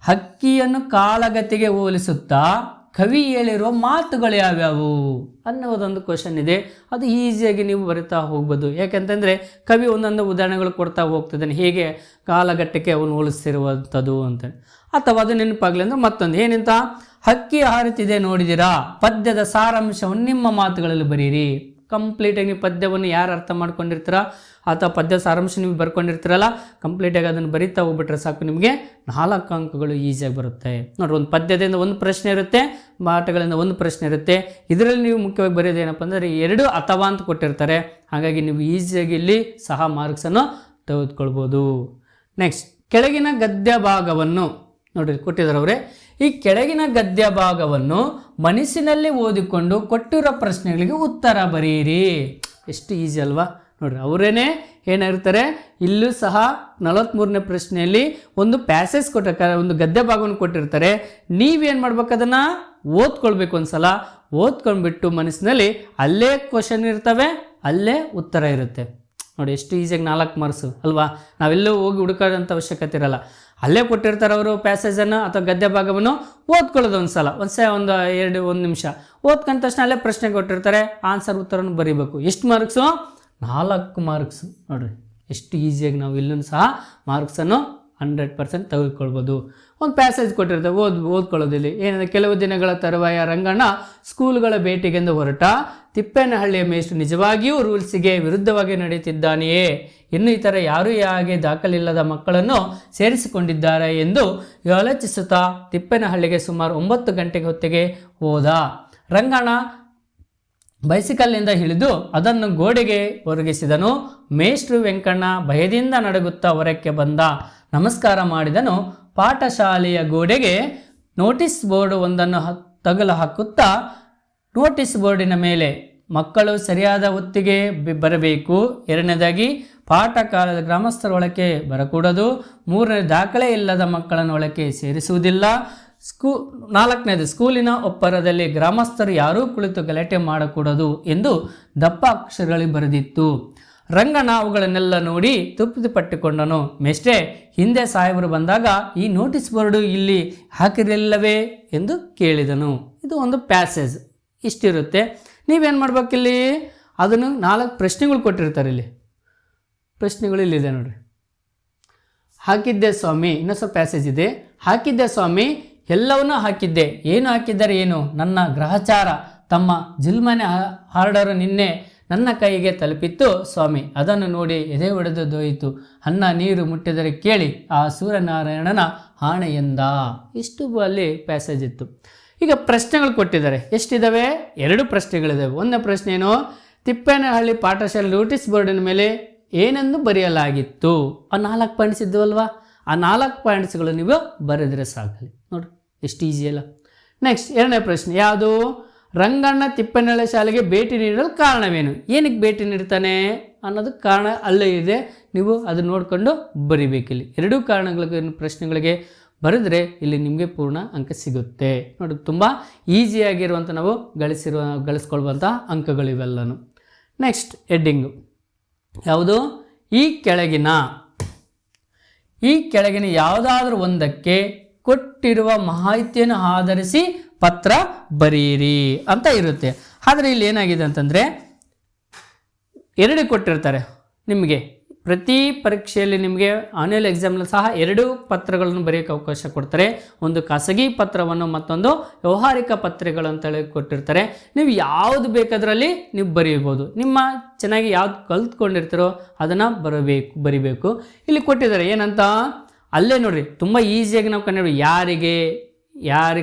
ಹಕ್ಕಿಯನ್ನು ಕಾಳಗತಿಗೆ ಹೋಲಿಸುತ್ತಾ ಕವಿ ಹೇಳಿರುವ ಮಾತುಗಳು ಯಾವ್ಯಾವು ಅನ್ನೋದೊಂದು ಕ್ವಶನ್ ಇದೆ. ಅದು ಈಸಿಯಾಗಿ ನೀವು ಬರಿತಾ ಹೋಗ್ಬೋದು. ಯಾಕೆಂತಂದರೆ ಕವಿ ಒಂದೊಂದು ಉದಾಹರಣೆಗಳು ಕೊಡ್ತಾ ಹೋಗ್ತಿದ್ದಾನೆ, ಹೇಗೆ ಕಾಲಘಟ್ಟಕ್ಕೆ ಅವನು ಹೋಲಿಸ್ತಿರುವಂಥದ್ದು ಅಂತ. ಅಥವಾ ಅದು ನೆನಪಾಗಲಿ ಅಂದರೆ ಮತ್ತೊಂದು ಏನಂತ? ಹಕ್ಕಿ ಹಾರುತ್ತಿದೆ ನೋಡಿದಿರಾ, ಪದ್ಯದ ಸಾರಾಂಶವನ್ನು ನಿಮ್ಮ ಮಾತುಗಳಲ್ಲಿ ಬರೀರಿ. ಕಂಪ್ಲೀಟಾಗಿ ನೀವು ಪದ್ಯವನ್ನು ಯಾರು ಅರ್ಥ ಮಾಡ್ಕೊಂಡಿರ್ತೀರ ಅಥವಾ ಪದ್ಯ ಸಾರಾಂಶ ನೀವು ಬರ್ಕೊಂಡಿರ್ತೀರಲ್ಲ, ಕಂಪ್ಲೀಟಾಗಿ ಅದನ್ನು ಬರಿತಾ ಹೋಗ್ಬಿಟ್ರೆ ಸಾಕು, ನಿಮಗೆ 4 ಅಂಕಗಳು ಈಸಿಯಾಗಿ ಬರುತ್ತೆ. ನೋಡಿರಿ, ಒಂದು ಪದ್ಯದಿಂದ ಒಂದು ಪ್ರಶ್ನೆ ಇರುತ್ತೆ, ಪಾಠಗಳಿಂದ ಒಂದು ಪ್ರಶ್ನೆ ಇರುತ್ತೆ. ಇದರಲ್ಲಿ ನೀವು ಮುಖ್ಯವಾಗಿ ಬರೆಯೋದು ಏನಪ್ಪ ಅಂದರೆ 2 ಅಥವಾ ಅಂತ ಕೊಟ್ಟಿರ್ತಾರೆ. ಹಾಗಾಗಿ ನೀವು ಈಸಿಯಾಗಿ ಇಲ್ಲಿ ಸಹ ಮಾರ್ಕ್ಸನ್ನು ತೆಗೆದುಕೊಳ್ಬೋದು. ನೆಕ್ಸ್ಟ್, ಕೆಳಗಿನ ಗದ್ಯ ಭಾಗವನ್ನು ನೋಡ್ರಿ ಕೊಟ್ಟಿದ್ದಾರೆ ಅವರೇ. ಈ ಕೆಳಗಿನ ಗದ್ಯ ಭಾಗವನ್ನು ಮನಸ್ಸಿನಲ್ಲಿ ಓದಿಕೊಂಡು ಕೊಟ್ಟಿರೋ ಪ್ರಶ್ನೆಗಳಿಗೆ ಉತ್ತರ ಬರೆಯಿರಿ. ಎಷ್ಟು ಈಸಿ ಅಲ್ವಾ ನೋಡ್ರಿ. ಅವರೇನೆ ಏನಾಗಿರ್ತಾರೆ, ಇಲ್ಲೂ ಸಹ 43ನೇ ಪ್ರಶ್ನೆಯಲ್ಲಿ ಒಂದು ಪ್ಯಾಸೇಜ್ ಕೊಟ್ಟಿರ್ತಾರೆ, ಒಂದು ಗದ್ಯ ಭಾಗವನ್ನು ಕೊಟ್ಟಿರ್ತಾರೆ. ನೀವೇನು ಮಾಡ್ಬೇಕು, ಅದನ್ನು ಓದ್ಕೊಳ್ಬೇಕು. ಒಂದ್ಸಲ ಓದ್ಕೊಂಡ್ಬಿಟ್ಟು ಮನಸ್ಸಿನಲ್ಲಿ ಅಲ್ಲೇ ಕ್ವಶನ್ ಇರ್ತವೆ, ಅಲ್ಲೇ ಉತ್ತರ ಇರುತ್ತೆ. ನೋಡಿ ಎಷ್ಟು ಈಸಿಯಾಗಿ 4 ಮಾರ್ಕ್ಸು ಅಲ್ವಾ. ನಾವೆಲ್ಲೂ ಹೋಗಿ ಹುಡುಕೋದಂಥ ಅವಶ್ಯಕತೆ ಇರಲ್ಲ. ಅಲ್ಲೇ ಕೊಟ್ಟಿರ್ತಾರೆ ಅವರು ಪ್ಯಾಸೇಜನ್ನು ಅಥವಾ ಗದ್ಯ ಭಾಗವನ್ನು ಓದ್ಕೊಳ್ಳೋದು. ಒಂದು ನಿಮಿಷ ಓದ್ಕೊಂಡ ತಕ್ಷಣ ಅಲ್ಲೇ ಪ್ರಶ್ನೆ ಕೊಟ್ಟಿರ್ತಾರೆ, ಆನ್ಸರ್ ಉತ್ತರವನ್ನು ಬರೀಬೇಕು. ಎಷ್ಟು ಮಾರ್ಕ್ಸು? 4 ಮಾರ್ಕ್ಸು. ನೋಡಿರಿ ಎಷ್ಟು ಈಸಿಯಾಗಿ ನಾವು ಇಲ್ಲೂ ಸಹ ಮಾರ್ಕ್ಸನ್ನು 100% ತೆಗೆದುಕೊಳ್ಬೋದು. ಒಂದು ಪ್ಯಾಸೇಜ್ ಕೊಟ್ಟಿರ್ತೇವೆ, ಓದ್ಕೊಳ್ಳೋದಿಲ್ಲಿ ಏನಂದರೆ, ಕೆಲವು ದಿನಗಳ ತರುವಾಯ ರಂಗಣ್ಣ ಸ್ಕೂಲ್ಗಳ ಭೇಟಿಗೆಂದು ಹೊರಟ. ತಿಪ್ಪೇನಹಳ್ಳಿಯ ಮೇಷ್ಟ್ರು ನಿಜವಾಗಿಯೂ ರೂಲ್ಸಿಗೆ ವಿರುದ್ಧವಾಗಿ ನಡೆಯುತ್ತಿದ್ದಾನೆಯೇ? ಇನ್ನು ಇತರ ಯಾರೂ ಹಾಗೆ ದಾಖಲಿಲ್ಲದ ಮಕ್ಕಳನ್ನು ಸೇರಿಸಿಕೊಂಡಿದ್ದಾರೆ ಎಂದು ಆಲೋಚಿಸುತ್ತಾ ತಿಪ್ಪೇನಹಳ್ಳಿಗೆ ಸುಮಾರು 9 ಗಂಟೆಗೆ ಹೊತ್ತಿಗೆ ಹೋದ. ರಂಗಣ್ಣ ಬೈಸಿಕಲ್ನಿಂದ ಇಳಿದು ಅದನ್ನು ಗೋಡೆಗೆ ಒರಗಿಸಿದನು. ಮೇಷ್ಟ್ರು ವೆಂಕಣ್ಣ ಭಯದಿಂದ ನಡುಗುತ್ತಾ ಹೊರಕ್ಕೆ ಬಂದ. ನಮಸ್ಕಾರ ಮಾಡಿದನು. ಪಾಠಶಾಲೆಯ ಗೋಡೆಗೆ ನೋಟಿಸ್ ಬೋರ್ಡ್ ಒಂದನ್ನು ತಗಲು ಹಾಕುತ್ತಾ, ನೋಟಿಸ್ ಬೋರ್ಡಿನ ಮೇಲೆ ಮಕ್ಕಳು ಸರಿಯಾದ ಹೊತ್ತಿಗೆ ಬರಬೇಕು. 2ನೇದಾಗಿ ಪಾಠ ಕಾಲದ ಗ್ರಾಮಸ್ಥರ ಒಳಕ್ಕೆ ಬರಕೂಡದು. 3ನೇ ದಾಖಲೆ ಇಲ್ಲದ ಮಕ್ಕಳನ್ನು ಒಳಕ್ಕೆ ಸೇರಿಸುವುದಿಲ್ಲ. 4ನೇದು ಸ್ಕೂಲಿನ ಒಪ್ಪರದಲ್ಲಿ ಗ್ರಾಮಸ್ಥರು ಯಾರೂ ಕುಳಿತು ಗಲಾಟೆ ಮಾಡಕೂಡದು ಎಂದು ದಪ್ಪ ಅಕ್ಷರಗಳಲ್ಲಿ ಬರೆದಿತ್ತು. ರಂಗಣ್ಣ ಅವುಗಳನ್ನೆಲ್ಲ ನೋಡಿ ತೃಪ್ತಿ ಪಟ್ಟುಕೊಂಡನು. ಮೇಷ್ಟ್ರೆ, ಹಿಂದೆ ಸಾಹೇಬರು ಬಂದಾಗ ಈ ನೋಟಿಸ್ ಬೋರ್ಡು ಇಲ್ಲಿ ಹಾಕಿರಲಿಲ್ಲವೇ ಎಂದು ಕೇಳಿದನು. ಇದು ಒಂದು ಪ್ಯಾಸೇಜ್ ಇಷ್ಟಿರುತ್ತೆ. ನೀವೇನು ಮಾಡ್ಬೇಕಿಲ್ಲಿ, ಅದನ್ನು 4 ಪ್ರಶ್ನೆಗಳು ಕೊಟ್ಟಿರ್ತಾರೆ. ಇಲ್ಲಿ ಪ್ರಶ್ನೆಗಳು ಇಲ್ಲಿದೆ ನೋಡ್ರಿ. ಹಾಕಿದ್ದೆ ಸ್ವಾಮಿ, ಇನ್ನೊಂದು ಸ್ವಲ್ಪ ಪ್ಯಾಸೇಜ್ ಇದೆ. ಹಾಕಿದ್ದೆ ಸ್ವಾಮಿ, ಎಲ್ಲವನ್ನೂ ಹಾಕಿದ್ದೆ. ಏನು ಹಾಕಿದ್ದಾರೆ ಏನು? ನನ್ನ ಗ್ರಹಚಾರ ತಮ್ಮ ಜಿಲ್ಮನೆ ಆರ್ಡರು ನಿನ್ನೆ ನನ್ನ ಕೈಗೆ ತಲುಪಿತ್ತು ಸ್ವಾಮಿ. ಅದನ್ನು ನೋಡಿ ಎದೆ ಒಡೆದು ದೋಯಿತು. ಅನ್ನ ನೀರು ಮುಟ್ಟಿದರೆ ಕೇಳಿ ಆ ಸೂರ್ಯನಾರಾಯಣನ ಆಣೆ ಎಂದ. ಇಷ್ಟು ಅಲ್ಲಿ ಪ್ಯಾಸೇಜ್ ಇತ್ತು. ಈಗ ಪ್ರಶ್ನೆಗಳು ಕೊಟ್ಟಿದ್ದಾರೆ. ಎಷ್ಟಿದ್ದಾವೆ? 2 ಪ್ರಶ್ನೆಗಳಿದ್ದಾವೆ. 1ನೇ ಪ್ರಶ್ನೆ ಏನು, ತಿಪ್ಪೇನಹಳ್ಳಿ ಪಾಠಶಾಲೆ ನೋಟಿಸ್ ಬೋರ್ಡಿನ ಮೇಲೆ ಏನೆಂದು ಬರೆಯಲಾಗಿತ್ತು? ಆ 4 ಪಾಯಿಂಟ್ಸ್ ಇದ್ದವಲ್ವಾ, ಆ 4 ಪಾಯಿಂಟ್ಸ್ಗಳು ನೀವು ಬರೆದರೆ ಸಾಕಲಿ. ನೋಡ್ರಿ ಎಷ್ಟು ಈಸಿ ಅಲ್ಲ. ನೆಕ್ಸ್ಟ್ 2ನೇ ಪ್ರಶ್ನೆ ಯಾವುದು? ರಂಗಣ್ಣ ತಿಪ್ಪೇನಹಳ್ಳಿ ಶಾಲೆಗೆ ಭೇಟಿ ನೀಡಲು ಕಾರಣವೇನು? ಏನಕ್ಕೆ ಭೇಟಿ ನೀಡ್ತಾನೆ ಅನ್ನೋದು ಕಾರಣ ಅಲ್ಲೇ ಇದೆ. ನೀವು ಅದು ನೋಡಿಕೊಂಡು ಬರಿಬೇಕಿಲ್ಲಿ. 2 ಕಾರಣಗಳಿಗೆ ಪ್ರಶ್ನೆಗಳಿಗೆ ಬರೆದ್ರೆ ಇಲ್ಲಿ ನಿಮಗೆ ಪೂರ್ಣ ಅಂಕ ಸಿಗುತ್ತೆ. ನೋಡಿ ತುಂಬ ಈಸಿಯಾಗಿರುವಂಥ ನಾವು ಗಳಿಸ್ಕೊಳ್ವಂಥ ಅಂಕಗಳು ಇವೆಲ್ಲನೂ. ನೆಕ್ಸ್ಟ್ ಹೆಡ್ಡಿಂಗು ಯಾವುದು? ಈ ಕೆಳಗಿನ ಯಾವುದಾದ್ರೂ ಒಂದಕ್ಕೆ ಕೊಟ್ಟಿರುವ ಮಾಹಿತಿಯನ್ನು ಆಧರಿಸಿ ಪತ್ರ ಬರೆಯಿರಿ ಅಂತ ಇರುತ್ತೆ. ಆದರೆ ಇಲ್ಲಿ ಏನಾಗಿದೆ ಅಂತಂದರೆ 2 ಕೊಟ್ಟಿರ್ತಾರೆ ನಿಮಗೆ. ಪ್ರತಿ ಪರೀಕ್ಷೆಯಲ್ಲಿ ನಿಮಗೆ ಆನ್ಯುವಲ್ ಎಕ್ಸಾಮ್ನಲ್ಲಿ ಸಹ 2 ಪತ್ರಗಳನ್ನು ಬರೆಯೋಕ್ಕೆ ಅವಕಾಶ ಕೊಡ್ತಾರೆ. ಒಂದು ಖಾಸಗಿ ಪತ್ರವನ್ನು, ಮತ್ತೊಂದು ವ್ಯವಹಾರಿಕ ಪತ್ರಗಳು ಅಂತೇಳಿ ಕೊಟ್ಟಿರ್ತಾರೆ. ನೀವು ಯಾವುದು ಬೇಕಾದ್ರಲ್ಲಿ ನೀವು ಬರೀಬೋದು. ನಿಮ್ಮ ಚೆನ್ನಾಗಿ ಯಾವ್ದು ಕಲ್ತ್ಕೊಂಡಿರ್ತೀರೋ ಅದನ್ನು ಬರಿಬೇಕು. ಇಲ್ಲಿ ಕೊಟ್ಟಿದ್ದಾರೆ ಏನಂತ, ಅಲ್ಲೇ ನೋಡಿರಿ ತುಂಬ ಈಸಿಯಾಗಿ ನಾವು ಕಂಡು ಯಾರಿಗೆ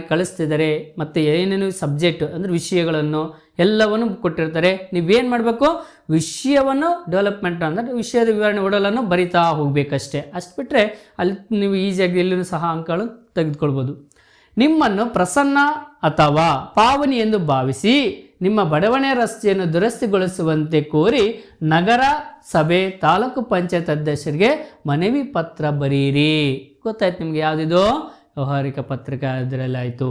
ಕಳಿಸ್ತಿದ್ದಾರೆ ಮತ್ತು ಏನೇನು ಸಬ್ಜೆಕ್ಟ್ ಅಂದರೆ ವಿಷಯಗಳನ್ನು ಎಲ್ಲವನ್ನು ಕೊಟ್ಟಿರ್ತಾರೆ. ನೀವೇನು ಮಾಡಬೇಕು, ವಿಷಯವನ್ನು ಡೆವಲಪ್ಮೆಂಟ್ ಅಂದರೆ ವಿಷಯದ ವಿವರಣೆ ಒಡಲನ್ನು ಬರಿತಾ ಹೋಗಬೇಕಷ್ಟೇ. ಅಷ್ಟು ಬಿಟ್ಟರೆ ಅಲ್ಲಿ ನೀವು ಈಸಿಯಾಗಿ ಎಲ್ಲೂ ಸಹ ಅಂಕಗಳು ತೆಗೆದುಕೊಳ್ಬೋದು. ನಿಮ್ಮನ್ನು ಪ್ರಸನ್ನ ಅಥವಾ ಪಾವನಿ ಎಂದು ಭಾವಿಸಿ ನಿಮ್ಮ ಬಡಾವಣೆ ರಸ್ತೆಯನ್ನು ದುರಸ್ತಿಗೊಳಿಸುವಂತೆ ಕೋರಿ ನಗರ ಸಭೆ ತಾಲೂಕು ಪಂಚಾಯತ್ ಅಧ್ಯಕ್ಷರಿಗೆ ಮನವಿ ಪತ್ರ ಬರೀರಿ. ಗೊತ್ತಾಯ್ತು ನಿಮಗೆ ಯಾವುದಿದು? ವ್ಯವಹಾರಿಕ ಪತ್ರಿಕೆ ಅದರಲ್ಲಿ ಆಯಿತು.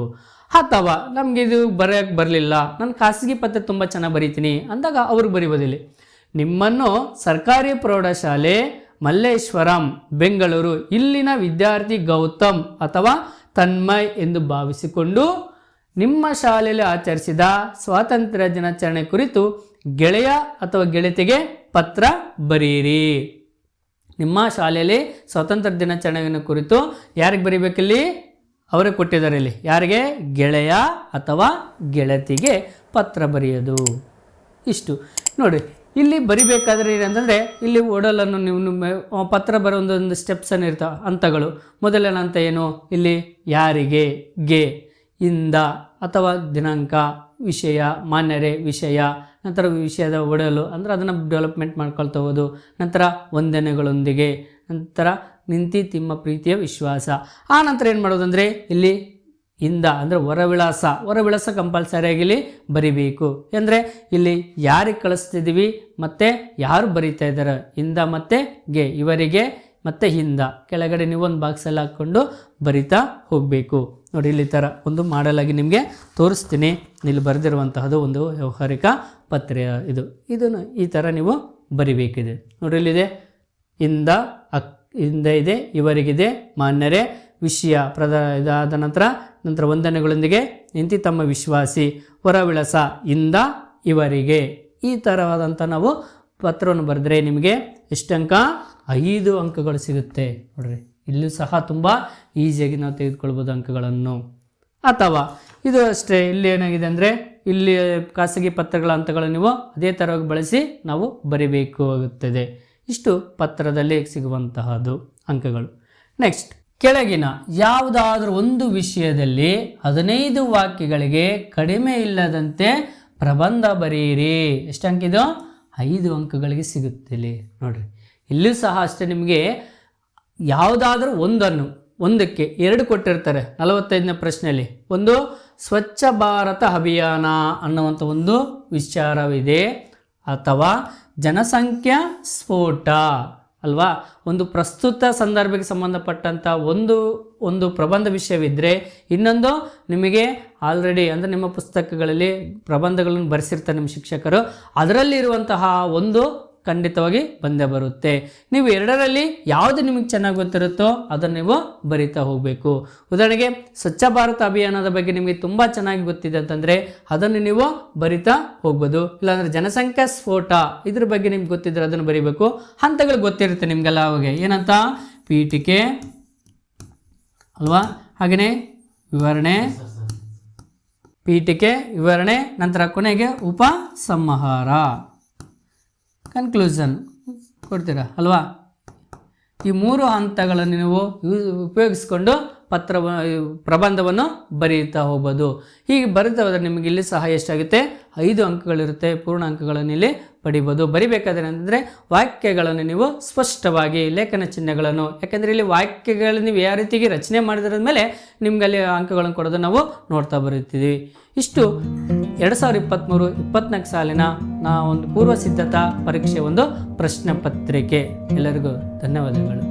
ಅಥವಾ ನಮಗೆ ಇದು ಬರೆಯೋಕ್ಕೆ ಬರಲಿಲ್ಲ, ನಾನು ಖಾಸಗಿ ಪತ್ರ ತುಂಬ ಚೆನ್ನಾಗಿ ಬರೀತೀನಿ ಅಂದಾಗ ಅವ್ರಿಗೆ ಬರೀಬೋದಿಲ್ಲ. ನಿಮ್ಮನ್ನು ಸರ್ಕಾರಿ ಪ್ರೌಢಶಾಲೆ ಮಲ್ಲೇಶ್ವರಂ ಬೆಂಗಳೂರು ಇಲ್ಲಿನ ವಿದ್ಯಾರ್ಥಿ ಗೌತಮ್ ಅಥವಾ ತನ್ಮಯ್ ಎಂದು ಭಾವಿಸಿಕೊಂಡು ನಿಮ್ಮ ಶಾಲೆಯಲ್ಲಿ ಆಚರಿಸಿದ ಸ್ವಾತಂತ್ರ್ಯ ದಿನಾಚರಣೆ ಕುರಿತು ಗೆಳೆಯ ಅಥವಾ ಗೆಳತಿಗೆ ಪತ್ರ ಬರೆಯಿರಿ. ನಿಮ್ಮ ಶಾಲೆಯಲ್ಲಿ ಸ್ವಾತಂತ್ರ್ಯ ದಿನಾಚರಣೆಯನ್ನು ಕುರಿತು ಯಾರಿಗೆ ಬರೀಬೇಕಿಲ್ಲಿ? ಅವರೇ ಕೊಟ್ಟಿದ್ದಾರೆ ಇಲ್ಲಿ. ಯಾರಿಗೆ? ಗೆಳೆಯ ಅಥವಾ ಗೆಳತಿಗೆ ಪತ್ರ ಬರೆಯೋದು. ಇಷ್ಟು ನೋಡಿ. ಇಲ್ಲಿ ಬರಿಬೇಕಾದ್ರೆ ಏನಂತಂದರೆ ಇಲ್ಲಿ ಓಡಲನ್ನು ನೀವು ಪತ್ರ ಬರೋ ಒಂದೊಂದು ಸ್ಟೆಪ್ಸನ್ನು ಇರ್ತಾವೆ, ಹಂತಗಳು. ಮೊದಲನೇ ಹಂತ ಏನು? ಇಲ್ಲಿ ಯಾರಿಗೆ, ಗೆ, ಇಂದ ಅಥವಾ ದಿನಾಂಕ, ವಿಷಯ, ಮಾನ್ಯರೇ, ವಿಷಯ, ನಂತರ ವಿಷಯದ ಒಡಲು ಅಂದರೆ ಅದನ್ನು ಡೆವಲಪ್ಮೆಂಟ್ ಮಾಡ್ಕೊಳ್ತಾ ಹೋಗೋದು, ನಂತರ ವಂದನೆಗಳೊಂದಿಗೆ, ನಂತರ ನಿಂತಿ ತಿಮ್ಮ ಪ್ರೀತಿಯ ವಿಶ್ವಾಸ. ಆ ನಂತರ ಏನು ಮಾಡೋದಂದರೆ ಇಲ್ಲಿ ಇಂದ ಅಂದರೆ ಹೊರವಿಳಾಸ ಕಂಪಲ್ಸರಿಯಾಗಿ ಇಲ್ಲಿ ಬರಿಬೇಕು. ಅಂದರೆ ಇಲ್ಲಿ ಯಾರಿಗೆ ಕಳಿಸ್ತಿದ್ದೀವಿ ಮತ್ತು ಯಾರು ಬರೀತಾ ಇದ್ದಾರೆ, ಇಂದ ಮತ್ತು ಗೆ, ಇವರಿಗೆ ಮತ್ತು ಹಿಂದ, ಕೆಳಗಡೆ ನೀವು ಒಂದು ಬಾಕ್ಸಲ್ಲಿ ಹಾಕ್ಕೊಂಡು ಬರಿತಾ ಹೋಗಬೇಕು. ನೋಡಿ ಇಲ್ಲಿ ಥರ ಒಂದು ಮಾಡಲಾಗಿ ನಿಮಗೆ ತೋರಿಸ್ತೀನಿ. ಇಲ್ಲಿ ಬರೆದಿರುವಂತಹದ್ದು ಒಂದು ವ್ಯವಹಾರಿಕ ಪತ್ರ ಇದನ್ನು ಈ ಥರ ನೀವು ಬರಿಬೇಕಿದೆ. ನೋಡಿ ಇಲ್ಲಿದೆ ಇಂದ ಇಂದ ಇದೆ, ಇವರಿಗಿದೆ, ಮಾನ್ಯರೇ, ವಿಷಯ ಇದಾದ ನಂತರ ವಂದನೆಗಳೊಂದಿಗೆ, ನಿಂತಿ ತಮ್ಮ ವಿಶ್ವಾಸಿ, ಹೊರವಿಳಾಸ ಇಂದ ಇವರಿಗೆ. ಈ ಥರವಾದಂಥ ನಾವು ಪತ್ರವನ್ನು ಬರೆದ್ರೆ ನಿಮಗೆ ಎಷ್ಟು ಅಂಕ? 5 ಅಂಕಗಳು ಸಿಗುತ್ತೆ. ನೋಡ್ರಿ ಇಲ್ಲೂ ಸಹ ತುಂಬ ಈಸಿಯಾಗಿ ನಾವು ತೆಗೆದುಕೊಳ್ಬೋದು ಅಂಕಗಳನ್ನು. ಅಥವಾ ಇದು ಅಷ್ಟೇ, ಇಲ್ಲಿ ಏನಾಗಿದೆ ಅಂದರೆ ಇಲ್ಲಿ ಖಾಸಗಿ ಪತ್ರಗಳ ಹಂತಗಳನ್ನು ನೀವು ಅದೇ ಥರವಾಗಿ ಬಳಸಿ ನಾವು ಬರಿಬೇಕು ಆಗುತ್ತದೆ. ಇಷ್ಟು ಪತ್ರದಲ್ಲಿ ಸಿಗುವಂತಹದ್ದು ಅಂಕಗಳು. ನೆಕ್ಸ್ಟ್, ಕೆಳಗಿನ ಯಾವುದಾದ್ರೂ ಒಂದು ವಿಷಯದಲ್ಲಿ 15 ವಾಕ್ಯಗಳಿಗೆ ಕಡಿಮೆ ಇಲ್ಲದಂತೆ ಪ್ರಬಂಧ ಬರೆಯಿರಿ. ಎಷ್ಟು ಅಂಕ ಇದು? 5 ಅಂಕಗಳಿಗೆ ಸಿಗುತ್ತೆ. ಇಲ್ಲಿ ನೋಡ್ರಿ, ಇಲ್ಲೂ ಸಹ ಅಷ್ಟೇ, ನಿಮಗೆ ಯಾವುದಾದ್ರೂ ಒಂದಕ್ಕೆ 2 ಕೊಟ್ಟಿರ್ತಾರೆ 45ನೇ ಪ್ರಶ್ನೆಯಲ್ಲಿ. ಒಂದು ಸ್ವಚ್ಛ ಭಾರತ ಅಭಿಯಾನ ಅನ್ನುವಂಥ ಒಂದು ವಿಚಾರವಿದೆ, ಅಥವಾ ಜನಸಂಖ್ಯಾ ಸ್ಫೋಟ ಅಲ್ವಾ, ಒಂದು ಪ್ರಸ್ತುತ ಸಂದರ್ಭಕ್ಕೆ ಸಂಬಂಧಪಟ್ಟಂಥ ಒಂದು ಪ್ರಬಂಧ ವಿಷಯವಿದ್ದರೆ, ಇನ್ನೊಂದು ನಿಮಗೆ ಆಲ್ರೆಡಿ ಅಂದರೆ ನಿಮ್ಮ ಪುಸ್ತಕಗಳಲ್ಲಿ ಪ್ರಬಂಧಗಳನ್ನು ಬರೆಸಿರ್ತಾರೆ ನಿಮ್ಮ ಶಿಕ್ಷಕರು, ಅದರಲ್ಲಿರುವಂತಹ ಒಂದು ಖಂಡಿತವಾಗಿ ಬಂದೇ ಬರುತ್ತೆ. ನೀವು 2ರಲ್ಲಿ ಯಾವುದು ನಿಮಗೆ ಚೆನ್ನಾಗಿ ಗೊತ್ತಿರುತ್ತೋ ಅದನ್ನು ನೀವು ಬರಿತಾ ಹೋಗಬೇಕು. ಉದಾಹರಣೆಗೆ ಸ್ವಚ್ಛ ಭಾರತ ಅಭಿಯಾನದ ಬಗ್ಗೆ ನಿಮಗೆ ತುಂಬ ಚೆನ್ನಾಗಿ ಗೊತ್ತಿದೆ ಅಂತಂದರೆ ಅದನ್ನು ನೀವು ಬರಿತಾ ಹೋಗ್ಬೋದು. ಇಲ್ಲಾಂದರೆ ಜನಸಂಖ್ಯಾ ಸ್ಫೋಟ ಇದ್ರ ಬಗ್ಗೆ ನಿಮ್ಗೆ ಗೊತ್ತಿದ್ರೆ ಅದನ್ನು ಬರಿಬೇಕು. ಹಂತಗಳು ಗೊತ್ತಿರುತ್ತೆ ನಿಮಗೆಲ್ಲ. ಅವಾಗೆ ಏನಂತ? ಪೀಠಿಕೆ ಅಲ್ವಾ, ಹಾಗೆಯೇ ವಿವರಣೆ, ಪೀಠಿಕೆ, ವಿವರಣೆ, ನಂತರ ಕೊನೆಗೆ ಉಪಸಂಹಾರ, ಕನ್ಕ್ಲೂಷನ್ ಕೊಡ್ತೀರಾ ಅಲ್ವಾ. ಈ 3 ಹಂತಗಳನ್ನು ನೀವು ಉಪಯೋಗಿಸ್ಕೊಂಡು ಪ್ರಬಂಧವನ್ನು ಬರೀತಾ ಹೋಗ್ಬೋದು. ಹೀಗೆ ಬರೀತಾ ಹೋದರೆ ನಿಮಗೆ ಇಲ್ಲಿ ಸಹ ಎಷ್ಟಾಗುತ್ತೆ? 5 ಅಂಕಗಳಿರುತ್ತೆ. ಪೂರ್ಣ ಅಂಕಗಳನ್ನು ಇಲ್ಲಿ ಪಡಿಬೋದು. ಬರಿಬೇಕಾದ್ರೆ ಅಂತಂದರೆ ವಾಕ್ಯಗಳನ್ನು ನೀವು ಸ್ಪಷ್ಟವಾಗಿ ಲೇಖನ ಚಿಹ್ನೆಗಳನ್ನು, ಯಾಕೆಂದರೆ ಇಲ್ಲಿ ವಾಕ್ಯಗಳನ್ನು ನೀವು ಯಾವ ರೀತಿಗೆ ರಚನೆ ಮಾಡಿದ್ರ ಮೇಲೆ ನಿಮ್ಗೆ ಅಲ್ಲಿ ಅಂಕಗಳನ್ನು ಕೊಡೋದು ನಾವು ನೋಡ್ತಾ ಬರುತ್ತೀವಿ. ಇಷ್ಟು 2023-24 ಸಾಲಿನ ಒಂದು ಪೂರ್ವ ಸಿದ್ಧತಾ ಪರೀಕ್ಷೆ ಒಂದು ಪ್ರಶ್ನೆ ಪತ್ರಿಕೆ. ಎಲ್ಲರಿಗೂ ಧನ್ಯವಾದಗಳು.